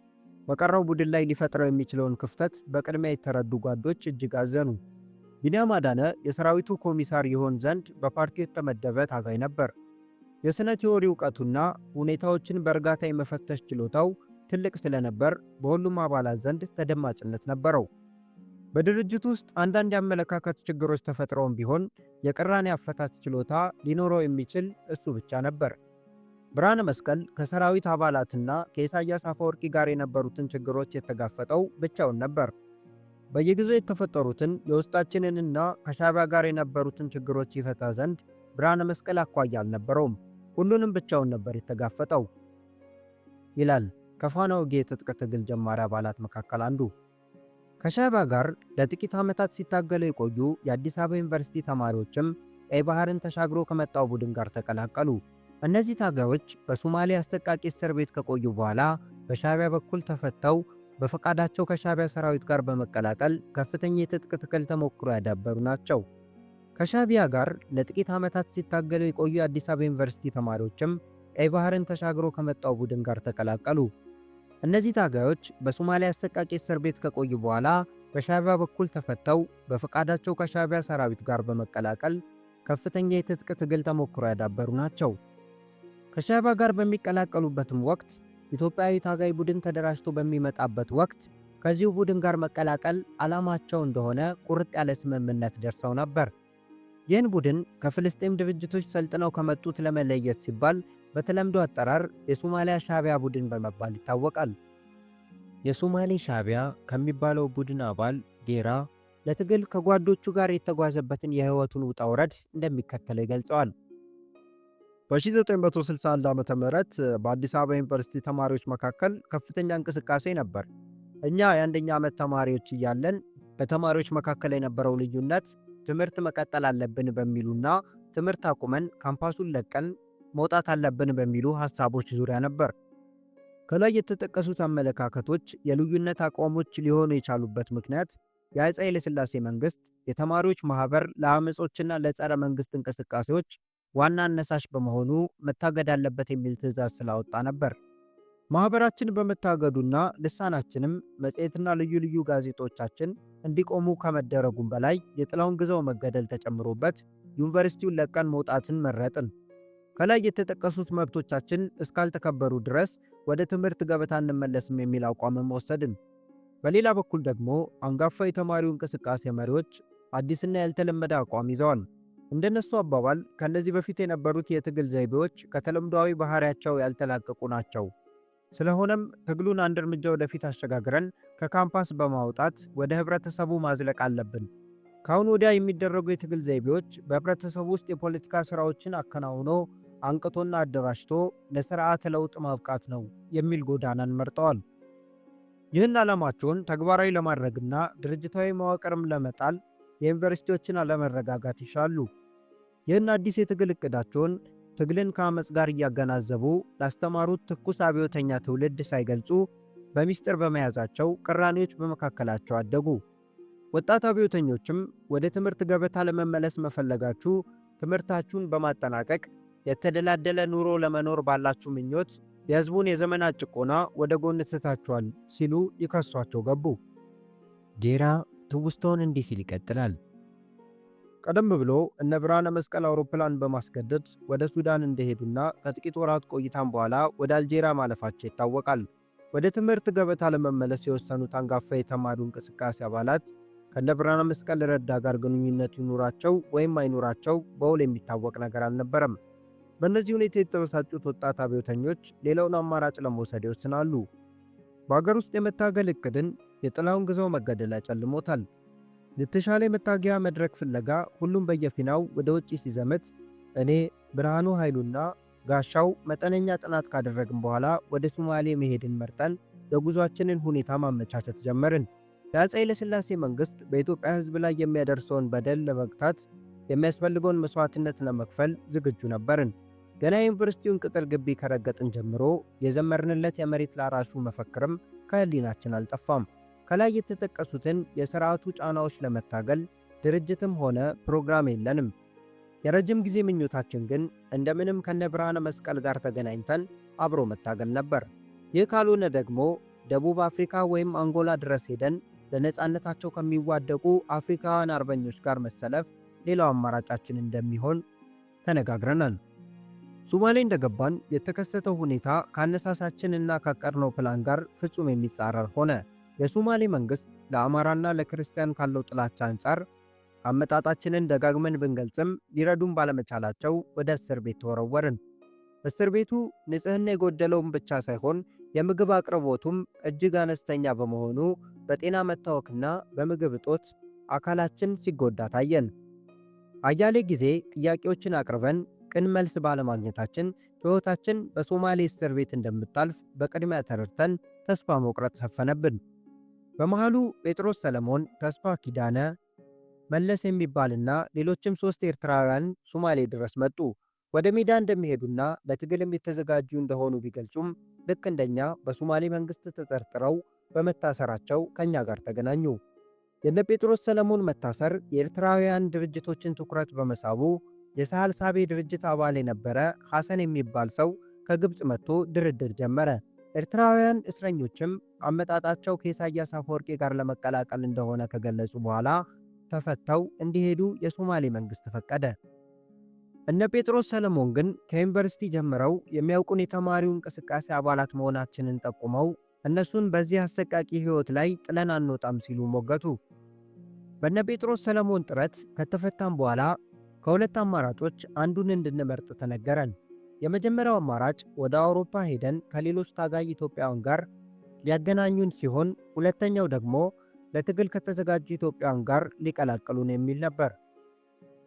Speaker 1: በቀረው ቡድን ላይ ሊፈጥረው የሚችለውን ክፍተት በቅድሚያ የተረዱ ጓዶች እጅግ አዘኑ። ቢንያም አዳነ የሰራዊቱ ኮሚሳር ይሆን ዘንድ በፓርቲው የተመደበ ታጋይ ነበር። የሥነ ቲዎሪ ዕውቀቱና ሁኔታዎችን በእርጋታ የመፈተሽ ችሎታው ትልቅ ስለነበር በሁሉም አባላት ዘንድ ተደማጭነት ነበረው። በድርጅቱ ውስጥ አንዳንድ የአመለካከት ችግሮች ተፈጥረውም ቢሆን የቅራኔ አፈታት ችሎታ ሊኖረው የሚችል እሱ ብቻ ነበር። ብርሃነ መስቀል ከሰራዊት አባላትና ከኢሳያስ አፈወርቂ ጋር የነበሩትን ችግሮች የተጋፈጠው ብቻውን ነበር። በየጊዜው የተፈጠሩትን የውስጣችንንና ከሻዕቢያ ጋር የነበሩትን ችግሮች ይፈታ ዘንድ ብርሃነ መስቀል አኳያ አልነበረውም። ሁሉንም ብቻውን ነበር የተጋፈጠው ይላል ከፋና ወጊ የትጥቅ ትግል ጀማሪ አባላት መካከል አንዱ። ከሻዕቢያ ጋር ለጥቂት ዓመታት ሲታገሉ የቆዩ የአዲስ አበባ ዩኒቨርሲቲ ተማሪዎችም ቀይ ባህርን ተሻግሮ ከመጣው ቡድን ጋር ተቀላቀሉ። እነዚህ ታጋዮች በሶማሌ አሰቃቂ እስር ቤት ከቆዩ በኋላ በሻዕቢያ በኩል ተፈተው በፈቃዳቸው ከሻዕቢያ ሰራዊት ጋር በመቀላቀል ከፍተኛ የትጥቅ ትግል ተሞክሮ ያዳበሩ ናቸው። ከሻዕቢያ ጋር ለጥቂት ዓመታት ሲታገሉ የቆዩ የአዲስ አበባ ዩኒቨርሲቲ ተማሪዎችም ቀይ ባህርን ተሻግሮ ከመጣው ቡድን ጋር ተቀላቀሉ። እነዚህ ታጋዮች በሶማሊያ አሰቃቂ እስር ቤት ከቆዩ በኋላ በሻዕቢያ በኩል ተፈተው በፈቃዳቸው ከሻዕቢያ ሰራዊት ጋር በመቀላቀል ከፍተኛ የትጥቅ ትግል ተሞክሮ ያዳበሩ ናቸው። ከሻዕቢያ ጋር በሚቀላቀሉበትም ወቅት ኢትዮጵያዊ ታጋይ ቡድን ተደራጅቶ በሚመጣበት ወቅት ከዚሁ ቡድን ጋር መቀላቀል ዓላማቸው እንደሆነ ቁርጥ ያለ ስምምነት ደርሰው ነበር። ይህን ቡድን ከፍልስጤም ድርጅቶች ሰልጥነው ከመጡት ለመለየት ሲባል በተለምዶ አጠራር የሶማሊያ ሻዕቢያ ቡድን በመባል ይታወቃል። የሶማሌ ሻዕቢያ ከሚባለው ቡድን አባል ጌራ ለትግል ከጓዶቹ ጋር የተጓዘበትን የህይወቱን ውጣ ውረድ እንደሚከተለው ይገልጸዋል።
Speaker 2: በ1961 ዓ.ም በአዲስ አበባ ዩኒቨርሲቲ ተማሪዎች መካከል ከፍተኛ እንቅስቃሴ ነበር። እኛ የአንደኛ ዓመት ተማሪዎች እያለን በተማሪዎች መካከል የነበረው ልዩነት ትምህርት መቀጠል አለብን በሚሉና ትምህርት አቁመን ካምፓሱን ለቀን መውጣት አለብን በሚሉ ሐሳቦች ዙሪያ ነበር። ከላይ የተጠቀሱት አመለካከቶች የልዩነት አቋሞች ሊሆኑ የቻሉበት ምክንያት የአፄ ኃይለ ሥላሴ መንግስት የተማሪዎች ማህበር ለአመጾችና ለጸረ መንግስት እንቅስቃሴዎች ዋና አነሳሽ በመሆኑ መታገድ አለበት የሚል ትዕዛዝ ስላወጣ ነበር። ማህበራችን በመታገዱና ልሳናችንም መጽሔትና ልዩ ልዩ ጋዜጦቻችን እንዲቆሙ ከመደረጉም በላይ የጥላውን ግዛው መገደል ተጨምሮበት ዩኒቨርሲቲውን ለቀን መውጣትን መረጥን። ከላይ የተጠቀሱት መብቶቻችን እስካልተከበሩ ድረስ ወደ ትምህርት ገበታ እንመለስም የሚል አቋምም ወሰድን። በሌላ በኩል ደግሞ አንጋፋ የተማሪው እንቅስቃሴ መሪዎች አዲስና ያልተለመደ አቋም ይዘዋል። እንደነሱ አባባል ከነዚህ በፊት የነበሩት የትግል ዘይቤዎች ከተለምዷዊ ባህሪያቸው ያልተላቀቁ ናቸው። ስለሆነም ትግሉን አንድ እርምጃ ወደፊት አሸጋግረን ከካምፓስ በማውጣት ወደ ህብረተሰቡ ማዝለቅ አለብን። ካሁን ወዲያ የሚደረጉ የትግል ዘይቤዎች በህብረተሰቡ ውስጥ የፖለቲካ ስራዎችን አከናውኖ አንቅቶና አደራጅቶ ለስርዓተ ለውጥ ማብቃት ነው የሚል ጎዳናን መርጠዋል። ይህን ዓላማቸውን ተግባራዊ ለማድረግና ድርጅታዊ መዋቅርም ለመጣል የዩኒቨርሲቲዎችን አለመረጋጋት ይሻሉ። ይህን አዲስ የትግል ዕቅዳቸውን ትግልን ከአመፅ ጋር እያገናዘቡ ላስተማሩት ትኩስ አብዮተኛ ትውልድ ሳይገልጹ በሚስጥር በመያዛቸው ቅራኔዎች በመካከላቸው አደጉ። ወጣት አብዮተኞችም ወደ ትምህርት ገበታ ለመመለስ መፈለጋችሁ ትምህርታችሁን በማጠናቀቅ የተደላደለ ኑሮ ለመኖር ባላችሁ ምኞት የሕዝቡን የዘመናት ጭቆና ወደ ጎን ትታችኋል ሲሉ ይከሷቸው ገቡ።
Speaker 1: ጌራ ትውስታውን እንዲህ ሲል ይቀጥላል።
Speaker 2: ቀደም ብሎ እነ ብርሃነ መስቀል አውሮፕላን በማስገደድ ወደ ሱዳን እንደሄዱና ከጥቂት ወራት ቆይታም በኋላ ወደ አልጄሪያ ማለፋቸው ይታወቃል። ወደ ትምህርት ገበታ ለመመለስ የወሰኑት አንጋፋ የተማሪው እንቅስቃሴ አባላት ከነ ብርሃነ መስቀል ረዳ ጋር ግንኙነት ይኑራቸው ወይም አይኑራቸው በውል የሚታወቅ ነገር አልነበረም። በእነዚህ ሁኔታ የተበሳጩት ወጣት አብዮተኞች ሌላውን አማራጭ ለመውሰድ ይወስናሉ። በአገር ውስጥ የመታገል ዕቅድን የጥላሁን ግዛው መገደል ያጨልሞታል። የተሻለ የመታገያ መድረክ ፍለጋ ሁሉም በየፊናው ወደ ውጪ ሲዘምት እኔ ብርሃኑ ኃይሉና ጋሻው መጠነኛ ጥናት ካደረግን በኋላ ወደ ሶማሌ መሄድን መርጠን የጉዟችንን ሁኔታ ማመቻቸት ጀመርን። የአፄ ኃይለሥላሴ መንግሥት በኢትዮጵያ ሕዝብ ላይ የሚያደርሰውን በደል ለመግታት የሚያስፈልገውን መስዋዕትነት ለመክፈል ዝግጁ ነበርን። ገና የዩኒቨርሲቲውን ቅጥር ግቢ ከረገጥን ጀምሮ የዘመርንለት የመሬት ላራሹ መፈክርም ከህሊናችን አልጠፋም። ከላይ የተጠቀሱትን የሥርዓቱ ጫናዎች ለመታገል ድርጅትም ሆነ ፕሮግራም የለንም። የረጅም ጊዜ ምኞታችን ግን እንደምንም ከነ ብርሃነ መስቀል ጋር ተገናኝተን አብሮ መታገል ነበር። ይህ ካልሆነ ደግሞ ደቡብ አፍሪካ ወይም አንጎላ ድረስ ሄደን ለነፃነታቸው ከሚዋደቁ አፍሪካውያን አርበኞች ጋር መሰለፍ ሌላው አማራጫችን እንደሚሆን ተነጋግረናል። ሶማሌ እንደገባን የተከሰተው ሁኔታ ካነሳሳችንና ካቀድነው ፕላን ጋር ፍጹም የሚጻረር ሆነ። የሶማሌ መንግሥት ለአማራና ለክርስቲያን ካለው ጥላቻ አንጻር አመጣጣችንን ደጋግመን ብንገልጽም ሊረዱን ባለመቻላቸው ወደ እስር ቤት ተወረወርን። እስር ቤቱ ንጽሕና የጎደለውም ብቻ ሳይሆን የምግብ አቅርቦቱም እጅግ አነስተኛ በመሆኑ በጤና መታወክና በምግብ እጦት አካላችን ሲጎዳ ታየን። አያሌ ጊዜ ጥያቄዎችን አቅርበን ቅን መልስ ባለማግኘታችን ሕይወታችን በሶማሌ እስር ቤት እንደምታልፍ በቅድሚያ ተረድተን ተስፋ መቁረጥ ሰፈነብን። በመሃሉ ጴጥሮስ ሰለሞን፣ ተስፋ ኪዳነ፣ መለስ የሚባልና ሌሎችም 3 ኤርትራውያን ሶማሌ ድረስ መጡ። ወደ ሜዳ እንደሚሄዱና ለትግልም የተዘጋጁ እንደሆኑ ቢገልጹም ልክ እንደኛ በሶማሌ መንግሥት ተጠርጥረው በመታሰራቸው ከኛ ጋር ተገናኙ። የነ ጴጥሮስ ሰለሞን መታሰር የኤርትራውያን ድርጅቶችን ትኩረት በመሳቡ የሳህል ሳቤ ድርጅት አባል የነበረ ሐሰን የሚባል ሰው ከግብፅ መጥቶ ድርድር ጀመረ። ኤርትራውያን እስረኞችም አመጣጣቸው ከኢሳያስ አፈወርቂ ጋር ለመቀላቀል እንደሆነ ከገለጹ በኋላ ተፈተው እንዲሄዱ የሶማሌ መንግሥት ፈቀደ። እነ ጴጥሮስ ሰለሞን ግን ከዩኒቨርሲቲ ጀምረው የሚያውቁን የተማሪው እንቅስቃሴ አባላት መሆናችንን ጠቁመው እነሱን በዚህ አሰቃቂ ሕይወት ላይ ጥለን አንወጣም ሲሉ ሞገቱ። በነ ጴጥሮስ ሰለሞን ጥረት ከተፈታም በኋላ ከሁለት አማራጮች አንዱን እንድንመርጥ ተነገረን። የመጀመሪያው አማራጭ ወደ አውሮፓ ሄደን ከሌሎች ታጋይ ኢትዮጵያውያን ጋር ሊያገናኙን ሲሆን፣ ሁለተኛው ደግሞ ለትግል ከተዘጋጁ ኢትዮጵያውያን ጋር ሊቀላቀሉን የሚል ነበር።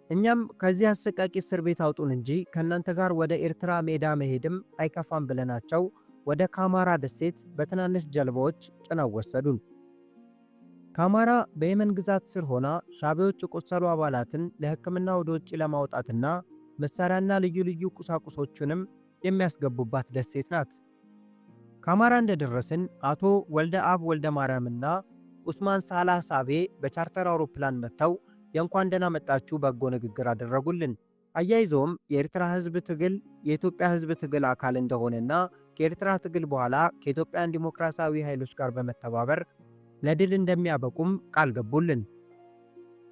Speaker 2: እኛም ከዚህ አሰቃቂ እስር ቤት አውጡን እንጂ ከእናንተ ጋር ወደ ኤርትራ ሜዳ መሄድም አይከፋም ብለናቸው ወደ ካማራ ደሴት በትናንሽ ጀልባዎች ጭነው ወሰዱን። ካማራ በየመን ግዛት ስር ሆና ሻዕቢያዎች የቆሰሉ አባላትን ለሕክምና ወደ ውጭ ለማውጣትና መሳሪያና ልዩ ልዩ ቁሳቁሶችንም የሚያስገቡባት ደሴት ናት። ካማራ እንደደረስን አቶ ወልደ አብ ወልደ ማርያምና ኡስማን ሳላህ ሳቤ በቻርተር አውሮፕላን መጥተው የእንኳን ደህና መጣችሁ በጎ ንግግር አደረጉልን። አያይዘውም የኤርትራ ሕዝብ ትግል የኢትዮጵያ ሕዝብ ትግል አካል እንደሆነና ከኤርትራ ትግል በኋላ ከኢትዮጵያን ዲሞክራሲያዊ ኃይሎች ጋር በመተባበር ለድል እንደሚያበቁም ቃል ገቡልን።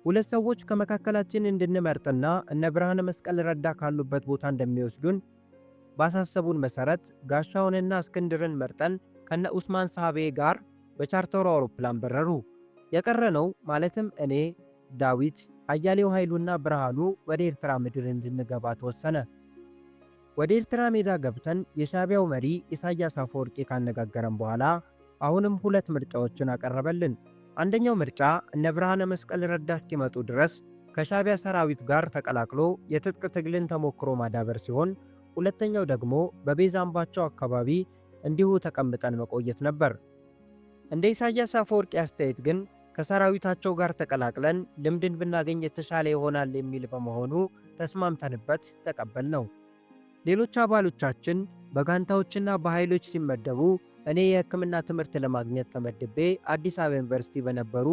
Speaker 2: ሁለት ሰዎች ከመካከላችን እንድንመርጥና እነ ብርሃነ መስቀል ረዳ ካሉበት ቦታ እንደሚወስዱን ባሳሰቡን መሰረት ጋሻውንና እስክንድርን መርጠን ከነ ኡስማን ሳቤ ጋር በቻርተሩ አውሮፕላን በረሩ። የቀረነው ማለትም እኔ፣ ዳዊት፣ አያሌው ኃይሉና ብርሃኑ ወደ ኤርትራ ምድር እንድንገባ ተወሰነ። ወደ ኤርትራ ሜዳ ገብተን የሻዕቢያው መሪ ኢሳያስ አፈወርቂ ካነጋገረን በኋላ አሁንም ሁለት ምርጫዎችን አቀረበልን። አንደኛው ምርጫ እነ ብርሃነ መስቀል ረዳ እስኪመጡ ድረስ ከሻዕቢያ ሰራዊት ጋር ተቀላቅሎ የትጥቅ ትግልን ተሞክሮ ማዳበር ሲሆን፣ ሁለተኛው ደግሞ በቤዛ አምባቸው አካባቢ እንዲሁ ተቀምጠን መቆየት ነበር።
Speaker 1: እንደ ኢሳያስ አፈወርቂ አስተያየት ግን ከሰራዊታቸው ጋር ተቀላቅለን ልምድን ብናገኝ የተሻለ ይሆናል የሚል በመሆኑ ተስማምተንበት ተቀበል ነው። ሌሎች አባሎቻችን በጋንታዎችና በኃይሎች ሲመደቡ እኔ የሕክምና ትምህርት ለማግኘት ተመድቤ አዲስ አበባ ዩኒቨርሲቲ በነበሩ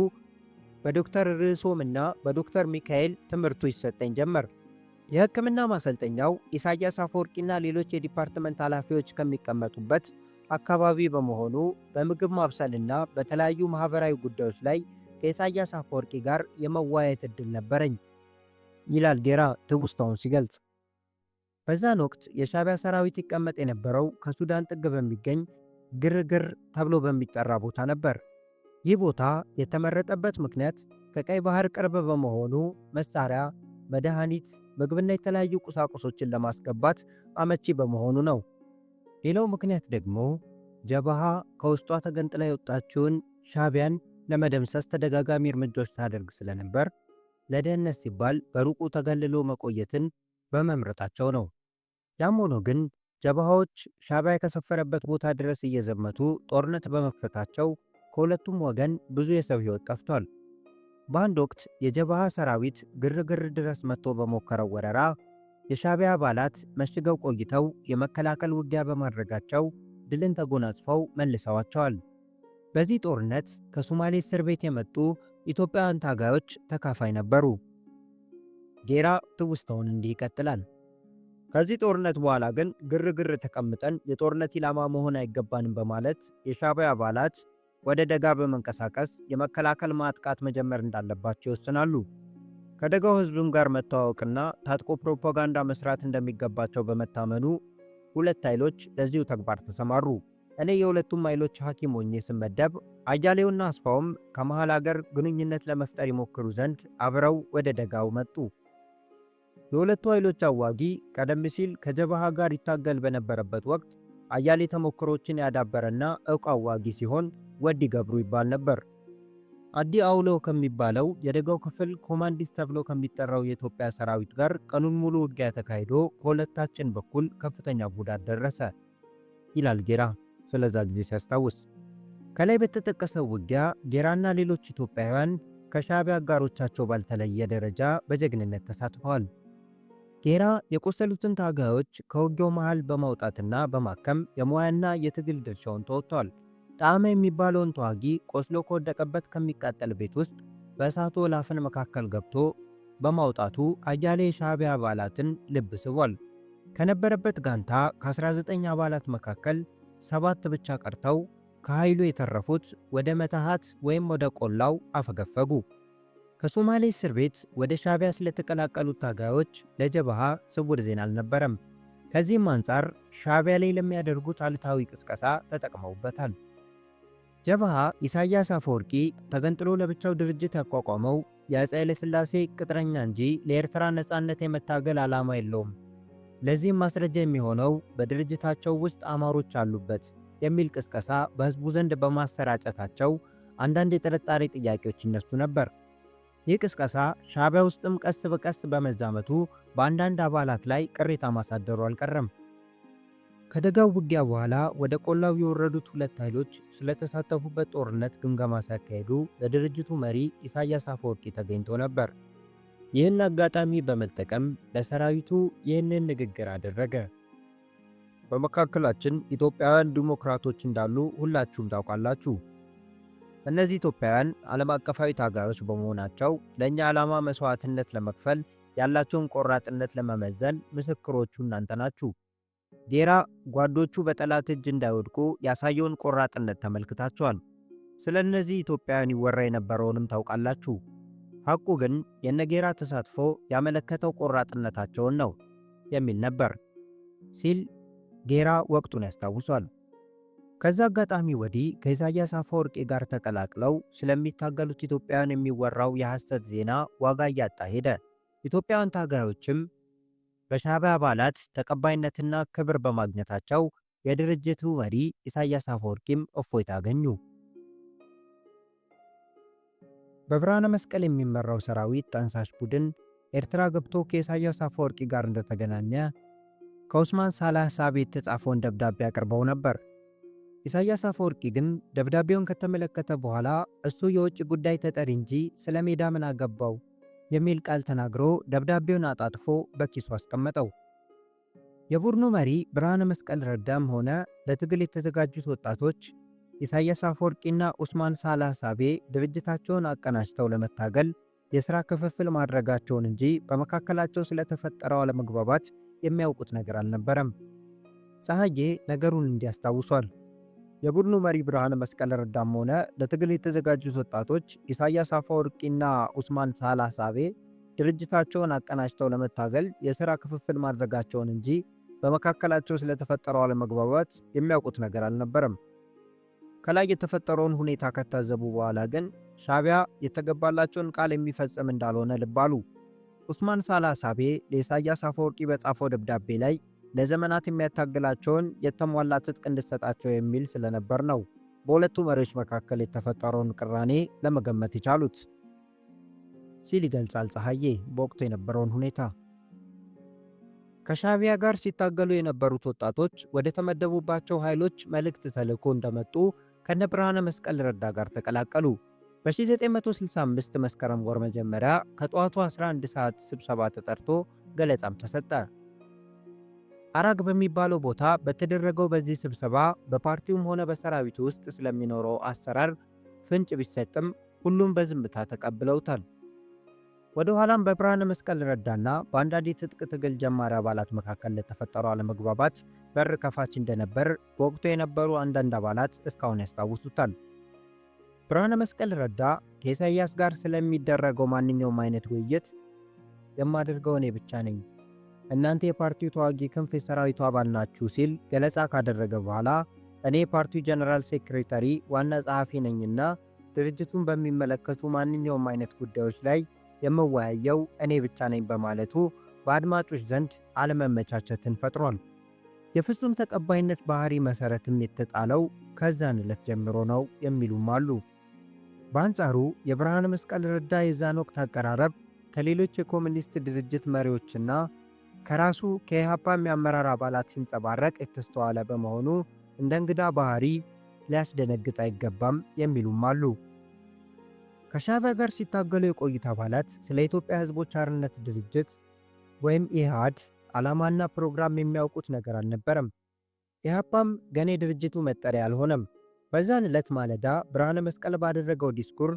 Speaker 1: በዶክተር ርዕሶምና በዶክተር ሚካኤል ትምህርቱ ይሰጠኝ ጀመር። የሕክምና ማሰልጠኛው ኢሳያስ አፈወርቂና ሌሎች የዲፓርትመንት ኃላፊዎች ከሚቀመጡበት አካባቢ በመሆኑ በምግብ ማብሰልና በተለያዩ ማኅበራዊ ጉዳዮች ላይ ከኢሳያስ አፈወርቂ ጋር የመወያየት ዕድል ነበረኝ ይላል ጌራ ትውስታውን ሲገልጽ። በዛን ወቅት የሻዕቢያ ሰራዊት ይቀመጥ የነበረው ከሱዳን ጥግ በሚገኝ ግርግር ተብሎ በሚጠራ ቦታ ነበር። ይህ ቦታ የተመረጠበት ምክንያት ከቀይ ባህር ቅርብ በመሆኑ መሳሪያ፣ መድኃኒት፣ ምግብና የተለያዩ ቁሳቁሶችን ለማስገባት አመቺ በመሆኑ ነው። ሌላው ምክንያት ደግሞ ጀበሃ ከውስጧ ተገንጥላ የወጣችውን ሻዕቢያን ለመደምሰስ ተደጋጋሚ እርምጃዎች ታደርግ ስለነበር ለደህንነት ሲባል በሩቁ ተገልሎ መቆየትን በመምረጣቸው ነው። ያም ሆኖ ግን ጀበሃዎች ሻዕቢያ ከሰፈረበት ቦታ ድረስ እየዘመቱ ጦርነት በመክፈታቸው ከሁለቱም ወገን ብዙ የሰው ሕይወት ጠፍቷል። በአንድ ወቅት የጀበሃ ሰራዊት ግርግር ድረስ መጥቶ በሞከረው ወረራ የሻዕቢያ አባላት መሽገው ቆይተው የመከላከል ውጊያ በማድረጋቸው ድልን ተጎናጽፈው መልሰዋቸዋል። በዚህ ጦርነት ከሶማሌ እስር ቤት የመጡ ኢትዮጵያውያን ታጋዮች ተካፋይ ነበሩ። ጌራ ትውስታውን እንዲህ ይቀጥላል። ከዚህ ጦርነት በኋላ ግን ግርግር ተቀምጠን የጦርነት ኢላማ መሆን አይገባንም በማለት የሻዕቢያ አባላት ወደ ደጋ በመንቀሳቀስ የመከላከል ማጥቃት መጀመር እንዳለባቸው ይወስናሉ። ከደጋው ሕዝብም ጋር መተዋወቅና ታጥቆ ፕሮፓጋንዳ መስራት እንደሚገባቸው በመታመኑ ሁለት ኃይሎች ለዚሁ ተግባር ተሰማሩ። እኔ የሁለቱም ኃይሎች ሐኪም ሆኜ ስመደብ፣ አያሌውና አስፋውም ከመሃል አገር ግንኙነት ለመፍጠር ይሞክሩ ዘንድ አብረው ወደ ደጋው መጡ። የሁለቱ ኃይሎች አዋጊ ቀደም ሲል ከጀበሃ ጋር ይታገል በነበረበት ወቅት አያሌ ተሞክሮችን ያዳበረና ዕውቅ አዋጊ ሲሆን ወዲ ገብሩ ይባል ነበር። አዲ አውሎ ከሚባለው የደጋው ክፍል ኮማንዲስት ተብሎ ከሚጠራው የኢትዮጵያ ሰራዊት ጋር ቀኑን ሙሉ ውጊያ ተካሂዶ ከሁለታችን በኩል ከፍተኛ ጉዳት ደረሰ ይላል ጌራ ስለዛ ጊዜ ሲያስታውስ። ከላይ በተጠቀሰው ውጊያ ጌራና ሌሎች ኢትዮጵያውያን ከሻዕቢያ አጋሮቻቸው ባልተለየ ደረጃ በጀግንነት ተሳትፈዋል። ጌራ የቆሰሉትን ታጋዮች ከውጊያው መሃል በማውጣትና በማከም የሙያና የትግል ድርሻውን ተወጥቷል። ጣዕመ የሚባለውን ተዋጊ ቆስሎ ከወደቀበት ከሚቃጠል ቤት ውስጥ በእሳቱ ወላፈን መካከል ገብቶ በማውጣቱ አያሌ የሻዕቢያ አባላትን ልብ ስቧል። ከነበረበት ጋንታ ከ19 አባላት መካከል 7 ብቻ ቀርተው ከኃይሉ የተረፉት ወደ መታሃት ወይም ወደ ቆላው አፈገፈጉ። ከሶማሌ እስር ቤት ወደ ሻዕቢያ ስለተቀላቀሉት ታጋዮች ለጀበሃ ስውር ዜና አልነበረም። ከዚህም አንጻር ሻዕቢያ ላይ ለሚያደርጉት አሉታዊ ቅስቀሳ ተጠቅመውበታል። ጀበሃ ኢሳያስ አፈወርቂ ተገንጥሎ ለብቻው ድርጅት ያቋቋመው የአፄ ኃይለ ሥላሴ ቅጥረኛ እንጂ ለኤርትራ ነጻነት የመታገል ዓላማ የለውም፣ ለዚህም ማስረጃ የሚሆነው በድርጅታቸው ውስጥ አማሮች አሉበት የሚል ቅስቀሳ በሕዝቡ ዘንድ በማሰራጨታቸው አንዳንድ የጥርጣሬ ጥያቄዎች ይነሱ ነበር። ይህ ቅስቀሳ ሻዕቢያ ውስጥም ቀስ በቀስ በመዛመቱ በአንዳንድ አባላት ላይ ቅሬታ ማሳደሩ አልቀረም። ከደጋው ውጊያ በኋላ ወደ ቆላው የወረዱት ሁለት ኃይሎች ስለተሳተፉበት ጦርነት ግምገማ ሲያካሄዱ ለድርጅቱ መሪ ኢሳያስ አፈወርቂ ተገኝቶ ነበር። ይህን አጋጣሚ በመጠቀም ለሰራዊቱ ይህንን ንግግር አደረገ። በመካከላችን ኢትዮጵያውያን ዲሞክራቶች እንዳሉ ሁላችሁም ታውቃላችሁ። እነዚህ ኢትዮጵያውያን ዓለም አቀፋዊ ታጋዮች በመሆናቸው ለእኛ ዓላማ መስዋዕትነት ለመክፈል ያላቸውን ቆራጥነት ለመመዘን ምስክሮቹ እናንተ ናችሁ። ጌራ ጓዶቹ በጠላት እጅ እንዳይወድቁ ያሳየውን ቆራጥነት ተመልክታችኋል። ስለ እነዚህ ኢትዮጵያውያን ይወራ የነበረውንም ታውቃላችሁ። ሐቁ ግን የነጌራ ተሳትፎ ያመለከተው ቆራጥነታቸውን ነው የሚል ነበር ሲል ጌራ ወቅቱን ያስታውሷል። ከዛ አጋጣሚ ወዲህ ከኢሳያስ አፈወርቂ ጋር ተቀላቅለው ስለሚታገሉት ኢትዮጵያውያን የሚወራው የሐሰት ዜና ዋጋ እያጣ ሄደ። ኢትዮጵያውያን ታጋዮችም በሻዕቢያ አባላት ተቀባይነትና ክብር በማግኘታቸው የድርጅቱ መሪ ኢሳያስ አፈወርቂም እፎይታ አገኙ። በብርሃነ መስቀል የሚመራው ሰራዊት ጠንሳሽ ቡድን ኤርትራ ገብቶ ከኢሳያስ አፈወርቂ ጋር እንደተገናኘ ከኡስማን ሳላህ ሳቤ የተጻፈውን ደብዳቤ አቅርበው ነበር። ኢሳያስ አፈወርቂ ግን ደብዳቤውን ከተመለከተ በኋላ እሱ የውጭ ጉዳይ ተጠሪ እንጂ ስለ ሜዳ ምን አገባው የሚል ቃል ተናግሮ ደብዳቤውን አጣጥፎ በኪሱ አስቀመጠው። የቡድኑ መሪ ብርሃነ መስቀል ረዳም ሆነ ለትግል የተዘጋጁት ወጣቶች ኢሳያስ አፈወርቂና ኡስማን ሳላሳቤ ድርጅታቸውን አቀናጅተው ለመታገል የሥራ ክፍፍል ማድረጋቸውን እንጂ በመካከላቸው ስለተፈጠረው አለመግባባት የሚያውቁት ነገር አልነበረም። ፀሐዬ ነገሩን እንዲያስታውሷል። የቡድኑ መሪ ብርሃነ መስቀል ረዳም ሆነ ለትግል የተዘጋጁት ወጣቶች ኢሳያስ አፈወርቂና ኡስማን ሳላሳቤ ድርጅታቸውን አቀናጅተው ለመታገል የሥራ ክፍፍል ማድረጋቸውን እንጂ በመካከላቸው ስለተፈጠረው አለመግባባት የሚያውቁት ነገር አልነበረም። ከላይ የተፈጠረውን ሁኔታ ከታዘቡ በኋላ ግን ሻዕቢያ የተገባላቸውን ቃል የሚፈጽም እንዳልሆነ ልብ አሉ። ኡስማን ሳላሳቤ ለኢሳያስ አፈወርቂ በጻፈው ደብዳቤ ላይ ለዘመናት የሚያታግላቸውን የተሟላ ትጥቅ እንድሰጣቸው የሚል ስለነበር ነው በሁለቱ መሪዎች መካከል የተፈጠረውን ቅራኔ ለመገመት የቻሉት ሲል ይገልጻል ፀሐዬ በወቅቱ የነበረውን ሁኔታ። ከሻዕቢያ ጋር ሲታገሉ የነበሩት ወጣቶች ወደ ተመደቡባቸው ኃይሎች መልእክት ተልኮ እንደመጡ ከነ ብርሃነ መስቀል ረዳ ጋር ተቀላቀሉ። በ1965 መስከረም ወር መጀመሪያ ከጠዋቱ 11 ሰዓት ስብሰባ ተጠርቶ ገለጻም ተሰጠ። አራግ በሚባለው ቦታ በተደረገው በዚህ ስብሰባ በፓርቲውም ሆነ በሰራዊቱ ውስጥ ስለሚኖረው አሰራር ፍንጭ ቢሰጥም ሁሉም በዝምታ ተቀብለውታል። ወደ ኋላም በብርሃነ መስቀል ረዳና በአንዳንድ የትጥቅ ትግል ጀማሪ አባላት መካከል ለተፈጠረው አለመግባባት በር ከፋች እንደነበር በወቅቱ የነበሩ አንዳንድ አባላት እስካሁን ያስታውሱታል። ብርሃነ መስቀል ረዳ ከኢሳያስ ጋር ስለሚደረገው ማንኛውም አይነት ውይይት የማደርገው እኔ ብቻ ነኝ፣ እናንተ የፓርቲው ተዋጊ ክንፍ የሰራዊቱ አባል ናችሁ ሲል ገለጻ ካደረገ በኋላ እኔ የፓርቲው ጀነራል ሴክሬታሪ ዋና ጸሐፊ ነኝና ድርጅቱን በሚመለከቱ ማንኛውም አይነት ጉዳዮች ላይ የመወያየው እኔ ብቻ ነኝ በማለቱ በአድማጮች ዘንድ አለመመቻቸትን ፈጥሯል። የፍጹም ተቀባይነት ባህሪ መሰረትም የተጣለው ከዛን ዕለት ጀምሮ ነው የሚሉም አሉ። በአንጻሩ የብርሃነ መስቀል ረዳ የዛን ወቅት አቀራረብ ከሌሎች የኮሚኒስት ድርጅት መሪዎችና ከራሱ ከኢሃፓም የአመራር አባላት ሲንጸባረቅ የተስተዋለ በመሆኑ እንደ እንግዳ ባህሪ ሊያስደነግጥ አይገባም የሚሉም አሉ። ከሻዕቢያ ጋር ሲታገሉ የቆዩት አባላት ስለ ኢትዮጵያ ሕዝቦች አርነት ድርጅት ወይም ኢህአድ ዓላማና ፕሮግራም የሚያውቁት ነገር አልነበረም። ኢሃፓም ገና የድርጅቱ መጠሪያ አልሆነም። በዛን ዕለት ማለዳ ብርሃነ መስቀል ባደረገው ዲስኩር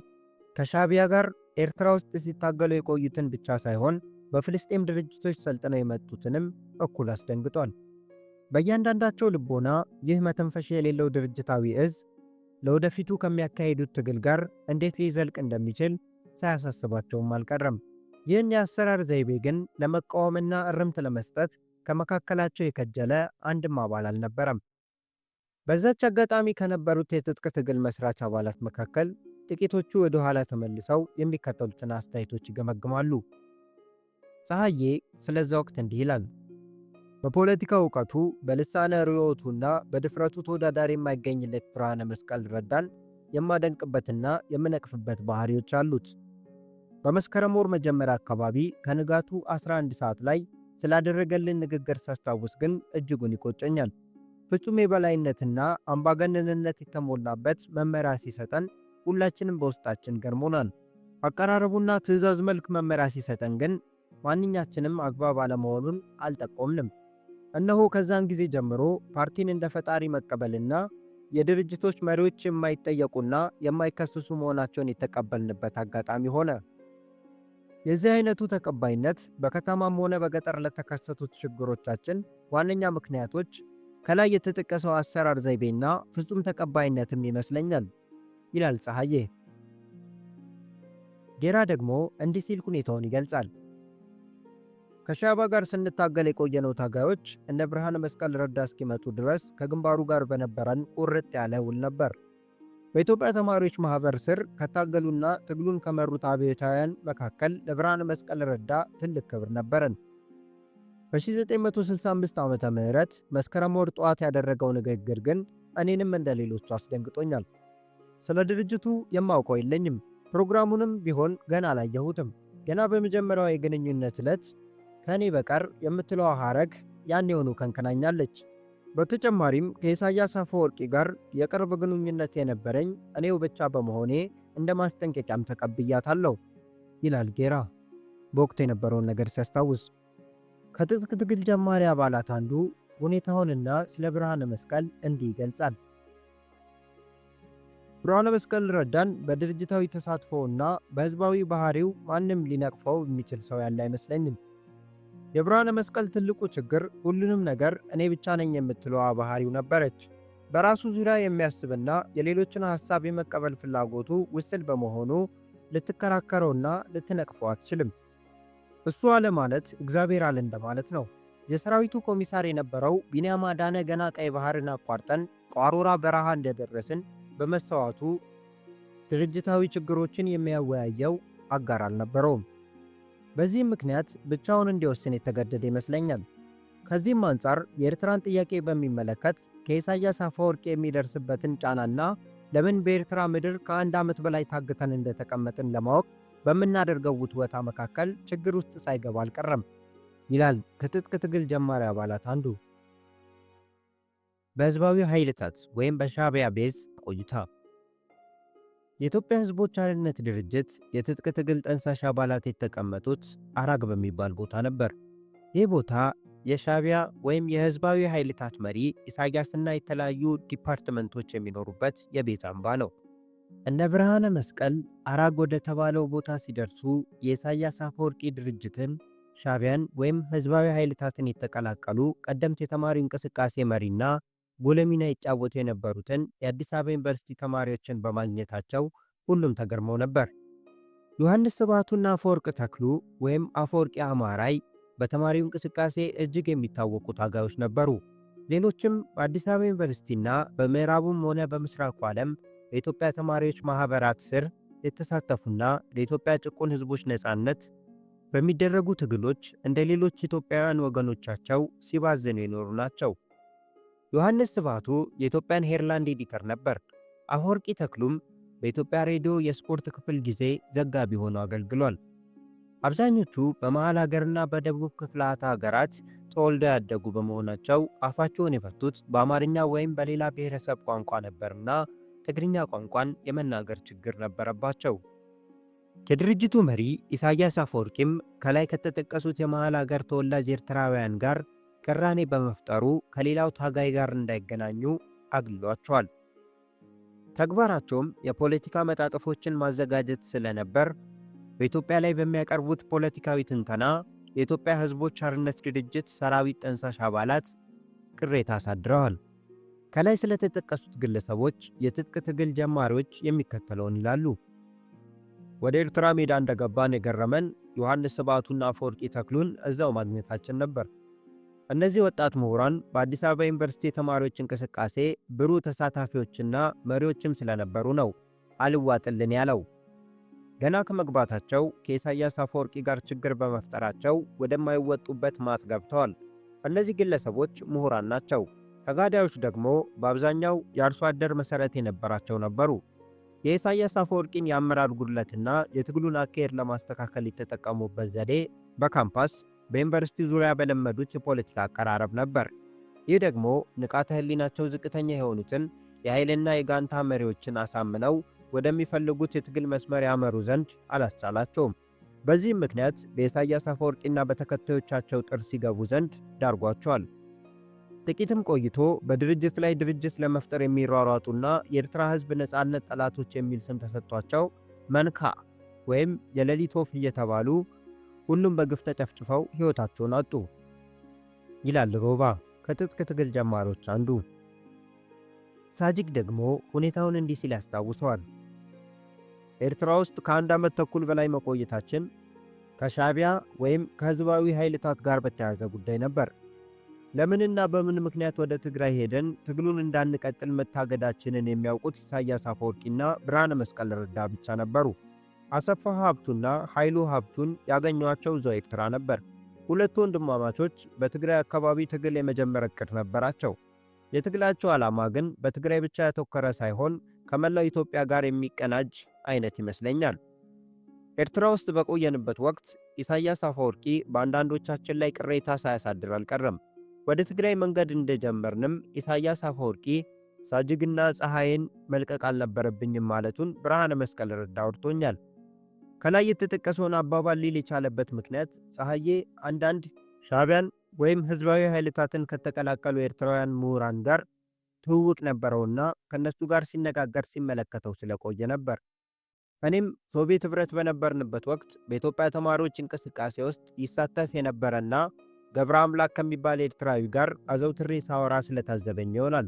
Speaker 1: ከሻዕቢያ ጋር ኤርትራ ውስጥ ሲታገሉ የቆዩትን ብቻ ሳይሆን በፍልስጤም ድርጅቶች ሰልጥነው የመጡትንም እኩል አስደንግጧል። በእያንዳንዳቸው ልቦና ይህ መተንፈሻ የሌለው ድርጅታዊ እዝ ለወደፊቱ ከሚያካሂዱት ትግል ጋር እንዴት ሊዘልቅ እንደሚችል ሳያሳስባቸውም አልቀረም። ይህን የአሰራር ዘይቤ ግን ለመቃወምና እርምት ለመስጠት ከመካከላቸው የከጀለ አንድም አባል አልነበረም። በዛች አጋጣሚ ከነበሩት የትጥቅ ትግል መስራች አባላት መካከል ጥቂቶቹ ወደ ኋላ ተመልሰው የሚከተሉትን አስተያየቶች ይገመግማሉ። ፀሐዬ ስለዛ ወቅት እንዲህ ይላል። በፖለቲካ እውቀቱ በልሳነ ርዕዮቱና በድፍረቱ ተወዳዳሪ የማይገኝለት ብርሃነ መስቀል ረዳን የማደንቅበትና የምነቅፍበት ባህሪዎች አሉት። በመስከረም ወር መጀመሪያ አካባቢ ከንጋቱ 11 ሰዓት ላይ ስላደረገልን ንግግር ሳስታውስ ግን እጅጉን ይቆጨኛል። ፍጹም የበላይነትና አምባገነንነት የተሞላበት መመሪያ ሲሰጠን ሁላችንም በውስጣችን ገርሞናል። አቀራረቡና ትዕዛዝ መልክ መመሪያ ሲሰጠን ግን ማንኛችንም አግባብ አለመሆኑን አልጠቆምንም። እነሆ ከዛን ጊዜ ጀምሮ ፓርቲን እንደ ፈጣሪ መቀበልና የድርጅቶች መሪዎች የማይጠየቁና የማይከሰሱ መሆናቸውን የተቀበልንበት አጋጣሚ ሆነ። የዚህ አይነቱ ተቀባይነት በከተማም ሆነ በገጠር ለተከሰቱት ችግሮቻችን ዋነኛ ምክንያቶች ከላይ የተጠቀሰው አሰራር ዘይቤና ፍጹም ተቀባይነትም ይመስለኛል ይላል ፀሐዬ። ጌራ ደግሞ እንዲህ ሲል ሁኔታውን ይገልጻል። ከሻዕቢያ ጋር ስንታገል የቆየነው ታጋዮች እነ ብርሃነ መስቀል ረዳ እስኪመጡ ድረስ ከግንባሩ ጋር በነበረን ቁርጥ ያለ ውል ነበር። በኢትዮጵያ ተማሪዎች ማህበር ስር ከታገሉና ትግሉን ከመሩት አብዮታውያን መካከል ለብርሃነ መስቀል ረዳ ትልቅ ክብር ነበረን። በ1965 ዓመተ ምህረት መስከረም ወር ጠዋት ያደረገው ንግግር ግን እኔንም እንደሌሎቹ አስደንግጦኛል። ስለ ድርጅቱ የማውቀው የለኝም። ፕሮግራሙንም ቢሆን ገና አላየሁትም። ገና በመጀመሪያው የግንኙነት ዕለት ከኔ በቀር የምትለው ሐረግ ያን የሆኑ ከንከናኛለች።
Speaker 2: በተጨማሪም ከኢሳያስ አፈወርቂ ጋር የቅርብ ግንኙነት የነበረኝ እኔው ብቻ በመሆኔ እንደ ማስጠንቀቂያም ተቀብያታለሁ ይላል ጌራ በወቅቱ የነበረውን ነገር ሲያስታውስ። ከትጥቅ ትግል ጀማሪ አባላት አንዱ ሁኔታውንና ስለ ብርሃነ መስቀል እንዲህ ይገልጻል። ብርሃነ መስቀል ረዳን በድርጅታዊ ተሳትፎውና በህዝባዊ ባህሪው ማንም ሊነቅፈው የሚችል ሰው ያለ አይመስለኝም። የብርሃነ መስቀል ትልቁ ችግር ሁሉንም ነገር እኔ ብቻ ነኝ የምትለዋ ባህሪው ነበረች። በራሱ ዙሪያ የሚያስብና የሌሎችን ሐሳብ የመቀበል ፍላጎቱ ውስን በመሆኑ ልትከራከረውና ልትነቅፈው አትችልም። እሱ አለ ማለት እግዚአብሔር አለ እንደማለት ነው። የሰራዊቱ ኮሚሳር የነበረው ቢንያም አዳነ ገና ቀይ ባህርን አቋርጠን ቋሮራ በረሃ እንደደረስን በመስተዋቱ ድርጅታዊ ችግሮችን የሚያወያየው አጋር አልነበረውም። በዚህም ምክንያት ብቻውን እንዲወስን የተገደደ ይመስለኛል። ከዚህም አንጻር የኤርትራን ጥያቄ በሚመለከት ከኢሳያስ አፈወርቂ የሚደርስበትን ጫናና ለምን በኤርትራ ምድር ከአንድ ዓመት በላይ ታግተን እንደተቀመጥን ለማወቅ በምናደርገው ውትወታ መካከል ችግር ውስጥ ሳይገባ አልቀረም ይላል ከትጥቅ ትግል ጀማሪ አባላት አንዱ። በህዝባዊ ኃይልታት ወይም በሻዕቢያ ቤዝ ቆይታ የኢትዮጵያ ህዝቦች አርነት ድርጅት የትጥቅ ትግል ጠንሳሽ አባላት የተቀመጡት አራግ በሚባል ቦታ ነበር። ይህ ቦታ የሻዕቢያ ወይም የህዝባዊ ኃይልታት መሪ ኢሳያስና የተለያዩ ዲፓርትመንቶች የሚኖሩበት የቤት አምባ ነው። እነ ብርሃነ መስቀል አራግ ወደ ተባለው ቦታ ሲደርሱ የኢሳያስ አፈወርቂ ድርጅትን፣ ሻዕቢያን ወይም ህዝባዊ ኃይልታትን የተቀላቀሉ ቀደምት የተማሪ እንቅስቃሴ መሪና ጉልህ ሚና ይጫወቱ የነበሩትን የአዲስ አበባ ዩኒቨርሲቲ ተማሪዎችን በማግኘታቸው ሁሉም ተገርመው ነበር። ዮሐንስ ስብሃቱና አፈወርቅ ተክሉ ወይም አፈወርቂ አማራይ በተማሪው እንቅስቃሴ እጅግ የሚታወቁ ታጋዮች ነበሩ። ሌሎችም በአዲስ አበባ ዩኒቨርሲቲና በምዕራቡም ሆነ በምስራቁ ዓለም በኢትዮጵያ ተማሪዎች ማህበራት ስር የተሳተፉና ለኢትዮጵያ ጭቁን ህዝቦች ነጻነት በሚደረጉ ትግሎች እንደ ሌሎች ኢትዮጵያውያን ወገኖቻቸው ሲባዝኑ የኖሩ ናቸው። ዮሐንስ ስብሃቱ የኢትዮጵያን ሄርላንድ ኤዲተር ነበር። አፈወርቂ ተክሉም በኢትዮጵያ ሬዲዮ የስፖርት ክፍል ጊዜ ዘጋቢ ሆኖ አገልግሏል። አብዛኞቹ በመሃል ሀገርና በደቡብ ክፍላተ ሀገራት ተወልደው ያደጉ በመሆናቸው አፋቸውን የፈቱት በአማርኛ ወይም በሌላ ብሔረሰብ ቋንቋ ነበርና ትግርኛ ቋንቋን የመናገር ችግር ነበረባቸው። የድርጅቱ መሪ ኢሳያስ አፈወርቂም ከላይ ከተጠቀሱት የመሃል ሀገር ተወላጅ ኤርትራውያን ጋር ቅራኔ በመፍጠሩ ከሌላው ታጋይ ጋር እንዳይገናኙ አግሏቸዋል። ተግባራቸውም የፖለቲካ መጣጥፎችን ማዘጋጀት ስለነበር በኢትዮጵያ ላይ በሚያቀርቡት ፖለቲካዊ ትንተና የኢትዮጵያ ህዝቦች አርነት ድርጅት ሰራዊት ጠንሳሽ አባላት ቅሬታ አሳድረዋል። ከላይ ስለተጠቀሱት ግለሰቦች የትጥቅ ትግል ጀማሪዎች የሚከተለውን ይላሉ። ወደ ኤርትራ ሜዳ እንደገባን የገረመን ዮሐንስ ስብሃቱና አፈወርቂ ተክሉን እዛው ማግኘታችን ነበር። እነዚህ ወጣት ምሁራን በአዲስ አበባ ዩኒቨርሲቲ የተማሪዎች እንቅስቃሴ ብሩህ ተሳታፊዎችና መሪዎችም ስለነበሩ ነው አልዋጥልን ያለው። ገና ከመግባታቸው ከኢሳያስ አፈወርቂ ጋር ችግር በመፍጠራቸው ወደማይወጡበት ማጥ ገብተዋል። እነዚህ ግለሰቦች ምሁራን ናቸው። ተጋዳዮች ደግሞ በአብዛኛው የአርሶ አደር መሰረት የነበራቸው ነበሩ። የኢሳያስ አፈወርቂን የአመራር ጉድለትና የትግሉን አካሄድ ለማስተካከል የተጠቀሙበት ዘዴ በካምፓስ በዩኒቨርሲቲ ዙሪያ በለመዱት የፖለቲካ አቀራረብ ነበር። ይህ ደግሞ ንቃተ ህሊናቸው ዝቅተኛ የሆኑትን የኃይልና የጋንታ መሪዎችን አሳምነው ወደሚፈልጉት የትግል መስመር ያመሩ ዘንድ አላስቻላቸውም። በዚህም ምክንያት በኢሳያስ አፈወርቂና በተከታዮቻቸው ጥርስ ሲገቡ ዘንድ ዳርጓቸዋል። ጥቂትም ቆይቶ በድርጅት ላይ ድርጅት ለመፍጠር የሚሯሯጡና የኤርትራ ህዝብ ነጻነት ጠላቶች የሚል ስም ተሰጥቷቸው መንካ ወይም የሌሊት ወፍ እየተባሉ ሁሉም በግፍ ተጨፍጭፈው ሕይወታቸውን አጡ ይላል ሮባ ከትጥቅ ትግል ጀማሪዎች አንዱ። ሳጅግ ደግሞ ሁኔታውን እንዲህ ሲል ያስታውሰዋል። ኤርትራ ውስጥ ከአንድ ዓመት ተኩል በላይ መቆየታችን ከሻዕቢያ ወይም ከህዝባዊ ኃይልታት ጋር በተያያዘ ጉዳይ ነበር። ለምንና በምን ምክንያት ወደ ትግራይ ሄደን ትግሉን እንዳንቀጥል መታገዳችንን የሚያውቁት ኢሳያስ አፈወርቂና ብርሃነ መስቀል ረዳ ብቻ ነበሩ። አሰፋ ሀብቱና ኃይሉ ሀብቱን ያገኟቸው እዛው ኤርትራ ነበር። ሁለቱ ወንድማማቾች በትግራይ አካባቢ ትግል የመጀመር እቅድ ነበራቸው። የትግላቸው ዓላማ ግን በትግራይ ብቻ ያተኮረ ሳይሆን ከመላው ኢትዮጵያ ጋር የሚቀናጅ አይነት ይመስለኛል። ኤርትራ ውስጥ በቆየንበት ወቅት ኢሳያስ አፈወርቂ በአንዳንዶቻችን ላይ ቅሬታ ሳያሳድር አልቀረም። ወደ ትግራይ መንገድ እንደጀመርንም ኢሳያስ አፈወርቂ ሳጅግና ፀሐይን መልቀቅ አልነበረብኝም ማለቱን ብርሃነ መስቀል ረዳ አውርቶኛል። ከላይ የተጠቀሰውን አባባል ሊል የቻለበት ምክንያት ፀሐዬ አንዳንድ ሻዕቢያን ወይም ህዝባዊ ኃይልታትን ከተቀላቀሉ ኤርትራውያን ምሁራን ጋር ትውውቅ ነበረውና ከነሱ ጋር ሲነጋገር ሲመለከተው ስለቆየ ነበር። እኔም ሶቪየት ህብረት በነበርንበት ወቅት በኢትዮጵያ ተማሪዎች እንቅስቃሴ ውስጥ ይሳተፍ የነበረና ገብረ አምላክ ከሚባል ኤርትራዊ ጋር አዘውትሬ ሳወራ ስለታዘበኝ ይሆናል።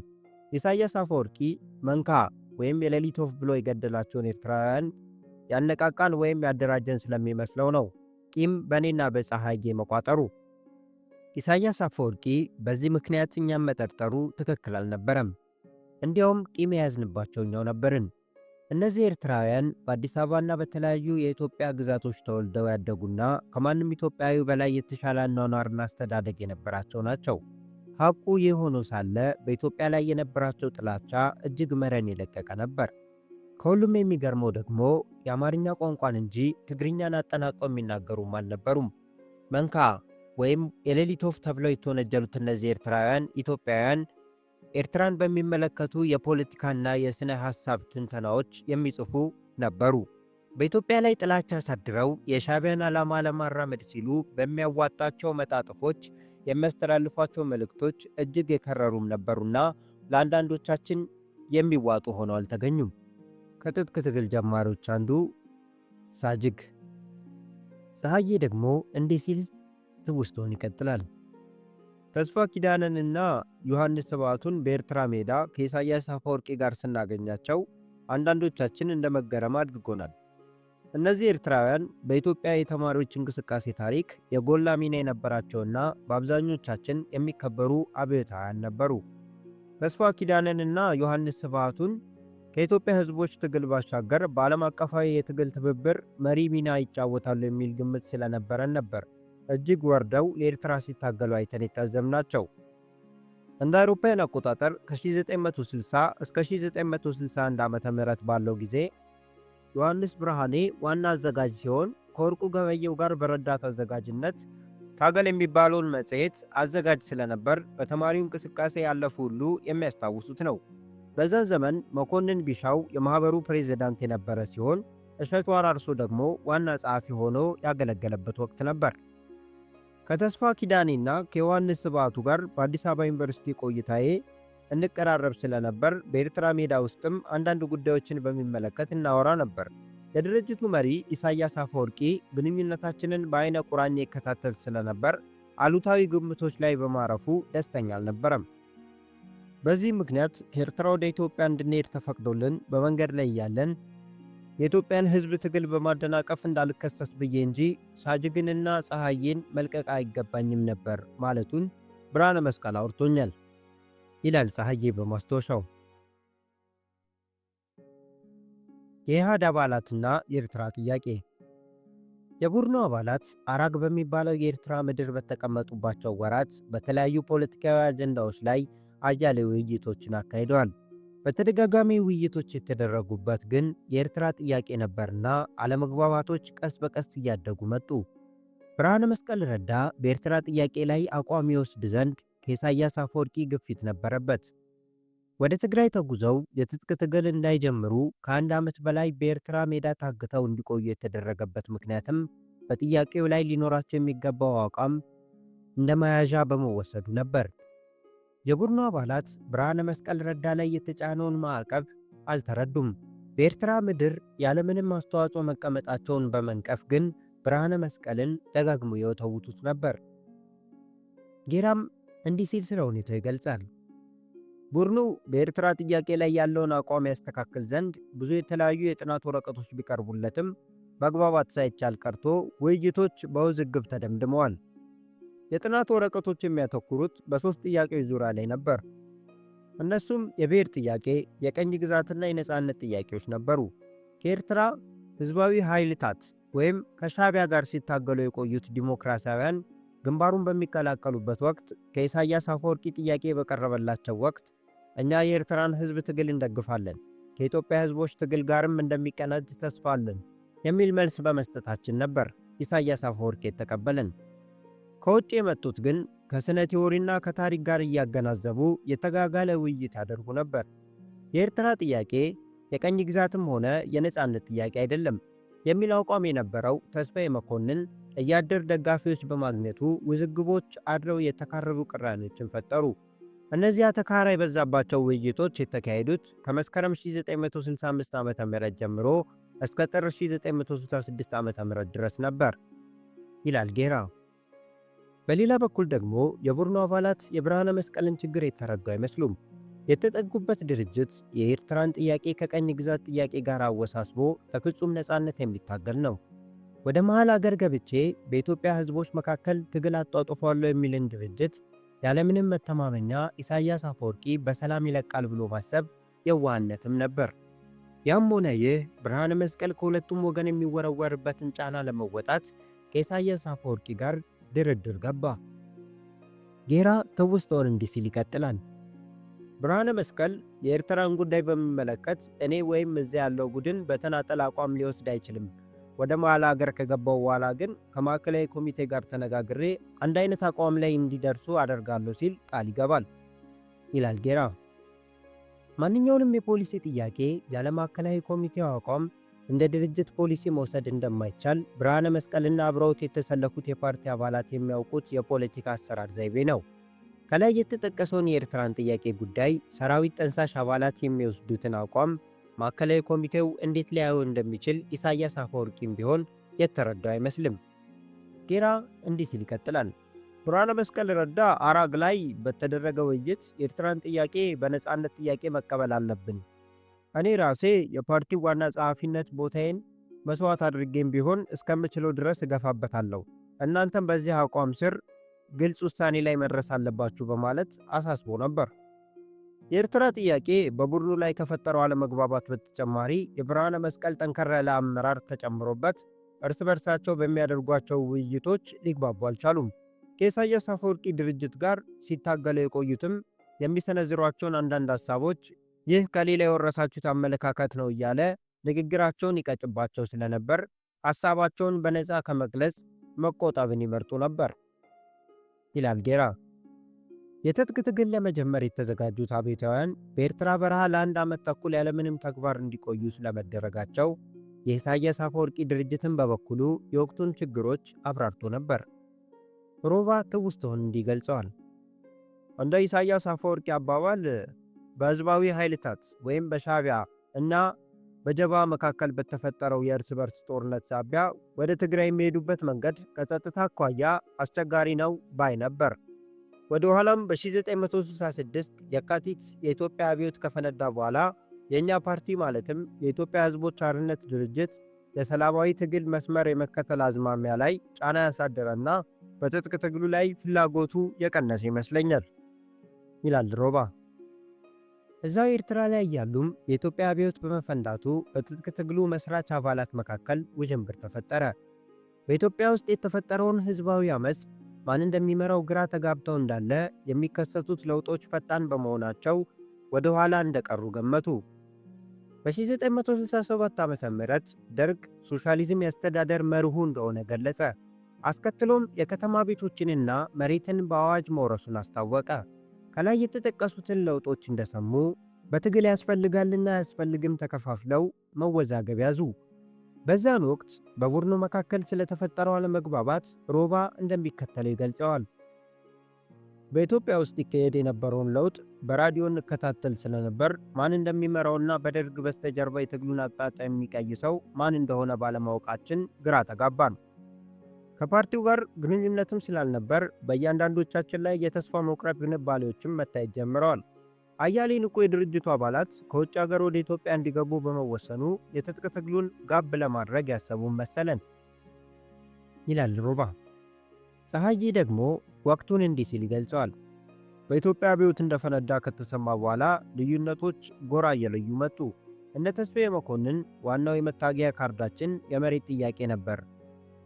Speaker 2: ኢሳያስ አፈወርቂ መንካ ወይም የሌሊት ወፍ ብሎ የገደላቸውን ኤርትራውያን ያነቃቃን ወይም ያደራጀን ስለሚመስለው ነው ቂም በእኔና በፀሐዬ መቋጠሩ። ኢሳያስ አፈወርቂ በዚህ ምክንያት እኛም መጠርጠሩ ትክክል አልነበረም። እንዲያውም ቂም የያዝንባቸው እኛው ነበርን። እነዚህ ኤርትራውያን በአዲስ አበባና በተለያዩ የኢትዮጵያ ግዛቶች ተወልደው ያደጉና ከማንም ኢትዮጵያዊ በላይ የተሻለ አኗኗርና አስተዳደግ የነበራቸው ናቸው። ሐቁ ይህ ሆኖ ሳለ በኢትዮጵያ ላይ የነበራቸው ጥላቻ እጅግ መረን የለቀቀ ነበር። ከሁሉም የሚገርመው ደግሞ የአማርኛ ቋንቋን እንጂ ትግርኛን አጠናቀው የሚናገሩም አልነበሩም። መንካ ወይም የሌሊት ወፍ ተብለው የተወነጀሉት እነዚህ ኤርትራውያን ኢትዮጵያውያን ኤርትራን በሚመለከቱ የፖለቲካና የሥነ ሐሳብ ትንተናዎች የሚጽፉ ነበሩ። በኢትዮጵያ ላይ ጥላቻ አሳድረው የሻዕቢያን ዓላማ ለማራመድ ሲሉ በሚያዋጣቸው መጣጥፎች የሚያስተላልፏቸው መልእክቶች እጅግ የከረሩም ነበሩና ለአንዳንዶቻችን የሚዋጡ ሆነው አልተገኙም። ከትጥቅ ትግል ጀማሪዎች አንዱ ሳጅግ ፀሐዬ ደግሞ እንዲህ ሲል ትውስቶን ይቀጥላል። ተስፋ ኪዳንንና ዮሐንስ ስብዓቱን በኤርትራ ሜዳ ከኢሳያስ አፈወርቂ ጋር ስናገኛቸው አንዳንዶቻችን እንደ መገረም አድርጎናል። እነዚህ ኤርትራውያን በኢትዮጵያ የተማሪዎች እንቅስቃሴ ታሪክ የጎላ ሚና የነበራቸውና በአብዛኞቻችን የሚከበሩ አብዮታውያን ነበሩ። ተስፋ ኪዳንንና ዮሐንስ ስብዓቱን ከኢትዮጵያ ሕዝቦች ትግል ባሻገር በዓለም አቀፋዊ የትግል ትብብር መሪ ሚና ይጫወታሉ የሚል ግምት ስለነበረን ነበር እጅግ ወርደው ለኤርትራ ሲታገሉ አይተን የታዘብናቸው። እንደ አውሮፓውያን አቆጣጠር ከ1960 እስከ 1961 ዓ.ም ባለው ጊዜ ዮሐንስ ብርሃኔ ዋና አዘጋጅ ሲሆን ከወርቁ ገበየው ጋር በረዳት አዘጋጅነት ታገል የሚባለውን መጽሔት አዘጋጅ ስለነበር በተማሪው እንቅስቃሴ ያለፉ ሁሉ የሚያስታውሱት ነው። በዛን ዘመን መኮንን ቢሻው የማኅበሩ ፕሬዝዳንት የነበረ ሲሆን እሸቱ አራርሶ ደግሞ ዋና ጸሐፊ ሆኖ ያገለገለበት ወቅት ነበር። ከተስፋ ኪዳኔና ከዮሐንስ ስብዓቱ ጋር በአዲስ አበባ ዩኒቨርሲቲ ቆይታዬ እንቀራረብ ስለነበር በኤርትራ ሜዳ ውስጥም አንዳንድ ጉዳዮችን በሚመለከት እናወራ ነበር። የድርጅቱ መሪ ኢሳያስ አፈወርቂ ግንኙነታችንን በአይነ ቁራኛ ይከታተል ስለነበር አሉታዊ ግምቶች ላይ በማረፉ ደስተኛ አልነበረም። በዚህ ምክንያት ከኤርትራ ወደ ኢትዮጵያ እንድንሄድ ተፈቅዶልን በመንገድ ላይ እያለን የኢትዮጵያን ሕዝብ ትግል በማደናቀፍ እንዳልከሰስ ብዬ እንጂ ሳጅግንና ፀሐዬን መልቀቅ አይገባኝም ነበር ማለቱን ብርሃነ መስቀል አውርቶኛል ይላል ፀሐዬ በማስታወሻው። የኢህአድ አባላትና የኤርትራ ጥያቄ። የቡድኑ አባላት አራግ በሚባለው የኤርትራ ምድር በተቀመጡባቸው ወራት በተለያዩ ፖለቲካዊ አጀንዳዎች ላይ አያሌ ውይይቶችን አካሂደዋል። በተደጋጋሚ ውይይቶች የተደረጉበት ግን የኤርትራ ጥያቄ ነበርና አለመግባባቶች ቀስ በቀስ እያደጉ መጡ። ብርሃነ መስቀል ረዳ በኤርትራ ጥያቄ ላይ አቋም ይወስድ ዘንድ ከኢሳያስ አፈወርቂ ግፊት ነበረበት። ወደ ትግራይ ተጉዘው የትጥቅ ትግል እንዳይጀምሩ ከአንድ ዓመት በላይ በኤርትራ ሜዳ ታግተው እንዲቆዩ የተደረገበት ምክንያትም በጥያቄው ላይ ሊኖራቸው የሚገባው አቋም እንደ መያዣ በመወሰዱ ነበር። የቡድኑ አባላት ብርሃነ መስቀል ረዳ ላይ የተጫነውን ማዕቀብ አልተረዱም። በኤርትራ ምድር ያለምንም አስተዋጽኦ መቀመጣቸውን በመንቀፍ ግን ብርሃነ መስቀልን ደጋግሞ የወተውቱት ነበር። ጌራም እንዲህ ሲል ስለ ሁኔታው ይገልጻል። ቡድኑ በኤርትራ ጥያቄ ላይ ያለውን አቋም ያስተካክል ዘንድ ብዙ የተለያዩ የጥናት ወረቀቶች ቢቀርቡለትም መግባባት ሳይቻል ቀርቶ ውይይቶች በውዝግብ ተደምድመዋል። የጥናት ወረቀቶች የሚያተኩሩት በሦስት ጥያቄዎች ዙሪያ ላይ ነበር። እነሱም የብሔር ጥያቄ፣ የቀኝ ግዛትና የነጻነት ጥያቄዎች ነበሩ። ከኤርትራ ሕዝባዊ ኃይልታት ወይም ከሻዕቢያ ጋር ሲታገሉ የቆዩት ዲሞክራሲያውያን ግንባሩን በሚቀላቀሉበት ወቅት ከኢሳያስ አፈወርቂ ጥያቄ በቀረበላቸው ወቅት እኛ የኤርትራን ሕዝብ ትግል እንደግፋለን፣ ከኢትዮጵያ ሕዝቦች ትግል ጋርም እንደሚቀናጅ ተስፋ አለን የሚል መልስ በመስጠታችን ነበር ኢሳያስ አፈወርቂ የተቀበለን። ከውጭ የመጡት ግን
Speaker 1: ከስነ ቲዎሪና ከታሪክ ጋር እያገናዘቡ የተጋጋለ ውይይት ያደርጉ ነበር። የኤርትራ ጥያቄ የቀኝ ግዛትም ሆነ የነፃነት ጥያቄ አይደለም የሚል አቋም የነበረው ተስፋዬ መኮንን እያደር ደጋፊዎች በማግኘቱ ውዝግቦች አድረው የተካረሩ ቅራኔዎችን ፈጠሩ። እነዚያ ተካራ የበዛባቸው ውይይቶች የተካሄዱት ከመስከረም 1965 ዓ.ም ጀምሮ እስከ ጥር 1966 ዓ.ም ድረስ ነበር ይላል ጌራ። በሌላ በኩል ደግሞ የቡድኑ አባላት የብርሃነ መስቀልን ችግር የተረዱ አይመስሉም። የተጠጉበት ድርጅት የኤርትራን ጥያቄ ከቀኝ ግዛት ጥያቄ ጋር አወሳስቦ ለፍጹም ነፃነት የሚታገል ነው። ወደ መሃል አገር ገብቼ በኢትዮጵያ ሕዝቦች መካከል ትግል አጧጡፋለሁ የሚልን ድርጅት ያለምንም መተማመኛ ኢሳያስ አፈወርቂ በሰላም ይለቃል ብሎ ማሰብ የዋህነትም ነበር። ያም ሆነ ይህ ብርሃነ መስቀል ከሁለቱም ወገን የሚወረወርበትን ጫና ለመወጣት ከኢሳያስ አፈወርቂ ጋር ድርድር ገባ። ጌራ ትውስታውን እንዲህ ሲል ይቀጥላል። ብርሃነ መስቀል የኤርትራን ጉዳይ በሚመለከት እኔ ወይም እዚያ ያለው ቡድን በተናጠል አቋም ሊወስድ አይችልም። ወደ መሃል አገር ከገባው በኋላ ግን ከማዕከላዊ ኮሚቴ ጋር ተነጋግሬ አንድ አይነት አቋም ላይ እንዲደርሱ አደርጋለሁ ሲል ቃል ይገባል ይላል ጌራ። ማንኛውንም የፖሊሲ ጥያቄ ያለ ማዕከላዊ ኮሚቴው አቋም እንደ ድርጅት ፖሊሲ መውሰድ እንደማይቻል ብርሃነ መስቀልና አብረውት የተሰለፉት የፓርቲ አባላት የሚያውቁት የፖለቲካ አሰራር ዘይቤ ነው። ከላይ የተጠቀሰውን የኤርትራን ጥያቄ ጉዳይ ሰራዊት ጠንሳሽ አባላት የሚወስዱትን አቋም ማዕከላዊ ኮሚቴው እንዴት ሊያየው እንደሚችል ኢሳያስ አፈወርቂም ቢሆን የተረዳው አይመስልም። ጌራ እንዲህ ሲል ይቀጥላል። ብርሃነ መስቀል ረዳ አራግ ላይ በተደረገ ውይይት የኤርትራን ጥያቄ በነፃነት ጥያቄ መቀበል አለብን፣ እኔ ራሴ የፓርቲው ዋና ጸሐፊነት ቦታዬን መስዋዕት አድርጌም ቢሆን እስከምችለው ድረስ እገፋበታለሁ፣ እናንተም በዚህ አቋም ስር ግልጽ ውሳኔ ላይ መድረስ አለባችሁ በማለት አሳስቦ ነበር። የኤርትራ ጥያቄ በቡድኑ ላይ ከፈጠረው አለመግባባት በተጨማሪ የብርሃነ መስቀል ጠንከር ያለ አመራር ተጨምሮበት እርስ በርሳቸው በሚያደርጓቸው ውይይቶች ሊግባቡ አልቻሉም። ከኢሳያስ አፈወርቂ ድርጅት ጋር ሲታገሉ የቆዩትም የሚሰነዝሯቸውን አንዳንድ ሐሳቦች ይህ ከሌላ የወረሳችሁት አመለካከት ነው እያለ ንግግራቸውን ይቀጭባቸው ስለነበር ሐሳባቸውን በነፃ ከመግለጽ መቆጠብን ይመርጡ ነበር ይላል ጌራ። የትጥቅ ትግል ለመጀመር የተዘጋጁት አብዮታውያን በኤርትራ በረሃ ለአንድ ዓመት ተኩል ያለምንም ተግባር እንዲቆዩ ስለመደረጋቸው የኢሳያስ አፈወርቂ ድርጅትን በበኩሉ የወቅቱን ችግሮች አብራርቶ ነበር። ሮባ ትውስታውን እንዲህ ገልጸዋል። እንደ ኢሳያስ አፈወርቂ አባባል በሕዝባዊ ኃይልታት ወይም በሻዕቢያ እና በጀባ መካከል በተፈጠረው የእርስ በርስ ጦርነት ሳቢያ ወደ ትግራይ የሚሄዱበት መንገድ ከጸጥታ አኳያ አስቸጋሪ ነው ባይ ነበር። ወደ ኋላም በ1966 የካቲት የኢትዮጵያ አብዮት ከፈነዳ በኋላ የእኛ ፓርቲ ማለትም የኢትዮጵያ ሕዝቦች አርነት ድርጅት የሰላማዊ ትግል መስመር የመከተል አዝማሚያ ላይ ጫና ያሳደረና በትጥቅ ትግሉ ላይ ፍላጎቱ የቀነሰ ይመስለኛል ይላል ሮባ። እዛው ኤርትራ ላይ ያሉም የኢትዮጵያ አብዮት በመፈንዳቱ በትጥቅ ትግሉ መስራች አባላት መካከል ውዥንብር ተፈጠረ። በኢትዮጵያ ውስጥ የተፈጠረውን ሕዝባዊ አመፅ ማን እንደሚመራው ግራ ተጋብተው እንዳለ የሚከሰቱት ለውጦች ፈጣን በመሆናቸው ወደ ኋላ እንደቀሩ ገመቱ። በ1967 ዓ.ም ደርግ ሶሻሊዝም የአስተዳደር መርሁ እንደሆነ ገለጸ። አስከትሎም የከተማ ቤቶችንና መሬትን በአዋጅ መውረሱን አስታወቀ። ከላይ የተጠቀሱትን ለውጦች እንደሰሙ በትግል ያስፈልጋልና አያስፈልግም ተከፋፍለው መወዛገብ ያዙ። በዛን ወቅት በቡድኑ መካከል ስለተፈጠረው አለመግባባት ሮባ እንደሚከተለው ይገልጸዋል። በኢትዮጵያ ውስጥ ይካሄድ የነበረውን ለውጥ በራዲዮ እንከታተል ስለነበር ማን እንደሚመራውና በደርግ በስተጀርባ የትግሉን አቅጣጫ የሚቀይሰው ማን እንደሆነ ባለማወቃችን ግራ ተጋባን። ከፓርቲው ጋር ግንኙነትም ስላልነበር በእያንዳንዶቻችን ላይ የተስፋ መቁረጥ ዝንባሌዎችም መታየት ጀምረዋል። አያሌ ንቁ የድርጅቱ አባላት ከውጭ ሀገር ወደ ኢትዮጵያ እንዲገቡ በመወሰኑ የትጥቅ ትግሉን ጋብ ለማድረግ ያሰቡን መሰለን ይላል ሮባ። ፀሐዬ ደግሞ ወቅቱን እንዲህ ሲል ይገልጸዋል። በኢትዮጵያ አብዮት እንደፈነዳ ከተሰማ በኋላ ልዩነቶች ጎራ እየለዩ መጡ። እነ ተስፋዬ መኮንን ዋናው የመታገያ ካርዳችን የመሬት ጥያቄ ነበር።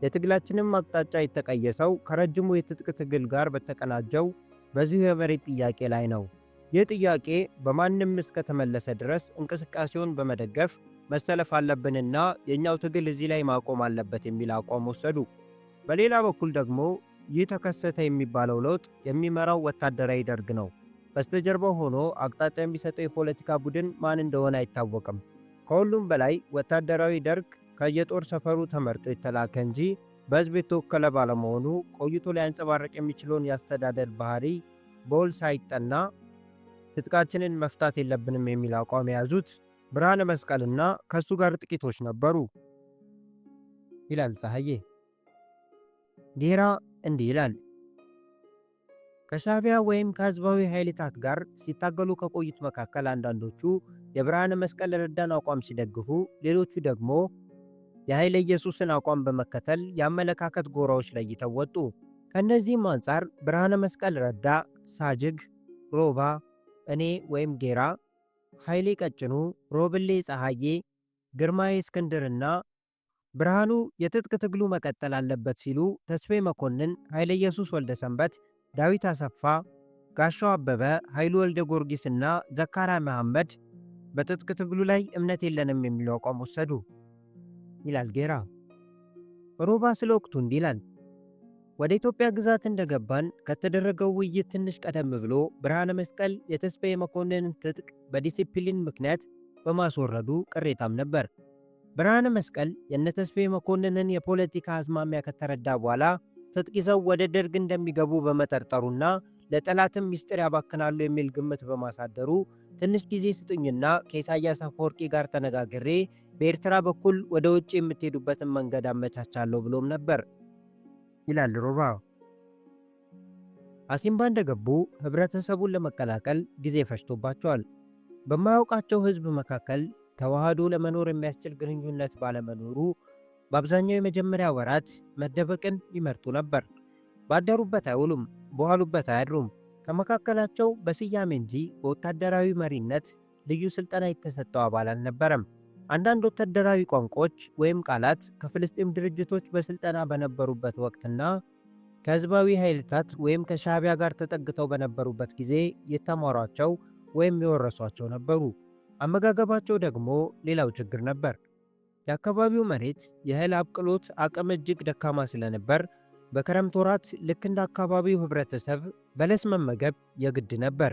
Speaker 1: የትግላችንም አቅጣጫ የተቀየሰው ከረጅሙ የትጥቅ ትግል ጋር በተቀናጀው በዚሁ የመሬት ጥያቄ ላይ ነው። ይህ ጥያቄ በማንም እስከተመለሰ ድረስ እንቅስቃሴውን በመደገፍ መሰለፍ አለብንና የኛው ትግል እዚህ ላይ ማቆም አለበት የሚል አቋም ወሰዱ። በሌላ በኩል ደግሞ
Speaker 2: ይህ ተከሰተ የሚባለው ለውጥ የሚመራው ወታደራዊ ደርግ ነው። በስተጀርባው ሆኖ አቅጣጫ የሚሰጠው የፖለቲካ ቡድን ማን እንደሆነ አይታወቅም። ከሁሉም በላይ ወታደራዊ ደርግ ከየጦር ሰፈሩ ተመርጦ የተላከ እንጂ በሕዝብ የተወከለ ባለመሆኑ ቆይቶ ሊያንጸባረቅ የሚችለውን የአስተዳደር ባህሪ በውል ሳይጠና ትጥቃችንን መፍታት የለብንም የሚል አቋም የያዙት ብርሃነ መስቀልና ከእሱ ጋር ጥቂቶች ነበሩ ይላል ፀሐዬ። ጌራ እንዲህ ይላል። ከሻዕቢያ ወይም ከሕዝባዊ ኃይልታት ጋር ሲታገሉ ከቆዩት መካከል አንዳንዶቹ የብርሃነ መስቀል ረዳን አቋም ሲደግፉ፣ ሌሎቹ ደግሞ የኃይለ ኢየሱስን አቋም በመከተል የአመለካከት ጎራዎች ለይተው ወጡ። ከእነዚህም አንጻር ብርሃነ መስቀል ረዳ፣ ሳጅግ፣ ሮባ፣ እኔ ወይም ጌራ፣ ኃይሌ ቀጭኑ፣ ሮብሌ ፀሐዬ፣ ግርማዬ እስክንድርና ብርሃኑ የትጥቅ ትግሉ መቀጠል አለበት ሲሉ፣ ተስፋዬ መኮንን፣ ኃይለ ኢየሱስ ወልደ ሰንበት፣ ዳዊት አሰፋ፣ ጋሻው አበበ፣ ኃይሉ ወልደ ጊዮርጊስና ዘካርያ መሐመድ በትጥቅ ትግሉ ላይ እምነት የለንም የሚሉ አቋም ወሰዱ ይላል ጌራ። ሮባ ስለ ወቅቱ እንዲህ ይላል። ወደ ኢትዮጵያ ግዛት እንደገባን ከተደረገው ውይይት ትንሽ ቀደም ብሎ ብርሃነ መስቀል የተስፋዬ መኮንንን ትጥቅ በዲሲፕሊን ምክንያት በማስወረዱ ቅሬታም ነበር። ብርሃነ መስቀል የነ ተስፋዬ መኮንንን የፖለቲካ አዝማሚያ ከተረዳ በኋላ ትጥቅ ይዘው ወደ ደርግ እንደሚገቡ በመጠርጠሩና ለጠላትም ምስጢር ያባክናሉ የሚል ግምት በማሳደሩ ትንሽ ጊዜ ስጡኝና ከኢሳያስ አፈወርቂ ጋር ተነጋግሬ በኤርትራ በኩል ወደ ውጭ የምትሄዱበትን መንገድ አመቻቻለሁ ብሎም ነበር ይላል ሮባ። አሲምባ እንደገቡ ህብረተሰቡን ለመቀላቀል ጊዜ ፈጅቶባቸዋል። በማያውቃቸው ህዝብ መካከል ተዋህዶ ለመኖር የሚያስችል ግንኙነት ባለመኖሩ በአብዛኛው የመጀመሪያ ወራት መደበቅን ይመርጡ ነበር። ባደሩበት አይውሉም፣ በዋሉበት አያድሩም። ከመካከላቸው በስያሜ እንጂ በወታደራዊ መሪነት ልዩ ሥልጠና የተሰጠው አባል አልነበረም። አንዳንድ ወታደራዊ ቋንቋዎች ወይም ቃላት ከፍልስጤም ድርጅቶች በሥልጠና በነበሩበት ወቅትና ከሕዝባዊ ኃይልታት ወይም ከሻዕቢያ ጋር ተጠግተው በነበሩበት ጊዜ የተማሯቸው ወይም የወረሷቸው ነበሩ። አመጋገባቸው ደግሞ ሌላው ችግር ነበር። የአካባቢው መሬት የእህል አብቅሎት አቅም እጅግ ደካማ ስለነበር በክረምት ወራት ልክ እንደ አካባቢው ህብረተሰብ በለስ መመገብ የግድ ነበር።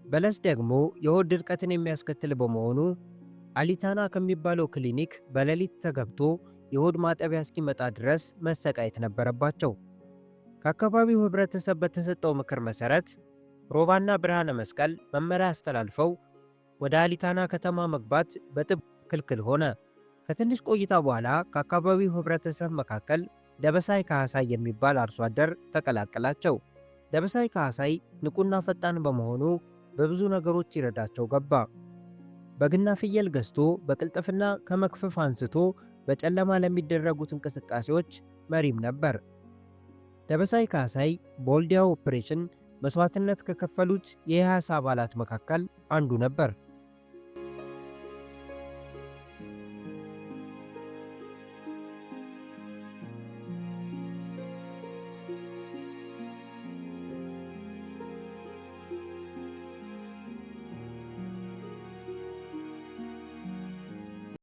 Speaker 2: በለስ ደግሞ የሆድ ድርቀትን የሚያስከትል በመሆኑ አሊታና ከሚባለው ክሊኒክ በሌሊት ተገብቶ የሆድ ማጠቢያ እስኪመጣ ድረስ መሰቃየት ነበረባቸው። ከአካባቢው ህብረተሰብ በተሰጠው ምክር መሰረት ሮባና ብርሃነ መስቀል መመሪያ አስተላልፈው ወደ አሊታና ከተማ መግባት በጥብቅ ክልክል ሆነ። ከትንሽ ቆይታ በኋላ ከአካባቢው ህብረተሰብ መካከል ደበሳይ ካህሳይ የሚባል አርሶ አደር ተቀላቀላቸው። ደበሳይ ካህሳይ ንቁና ፈጣን በመሆኑ በብዙ ነገሮች ይረዳቸው ገባ። በግና ፍየል ገዝቶ በቅልጥፍና ከመክፈፍ አንስቶ በጨለማ ለሚደረጉት እንቅስቃሴዎች መሪም ነበር። ደበሳይ ካህሳይ በወልዲያ ኦፕሬሽን መስዋዕትነት ከከፈሉት የኢህአሳ አባላት መካከል አንዱ ነበር።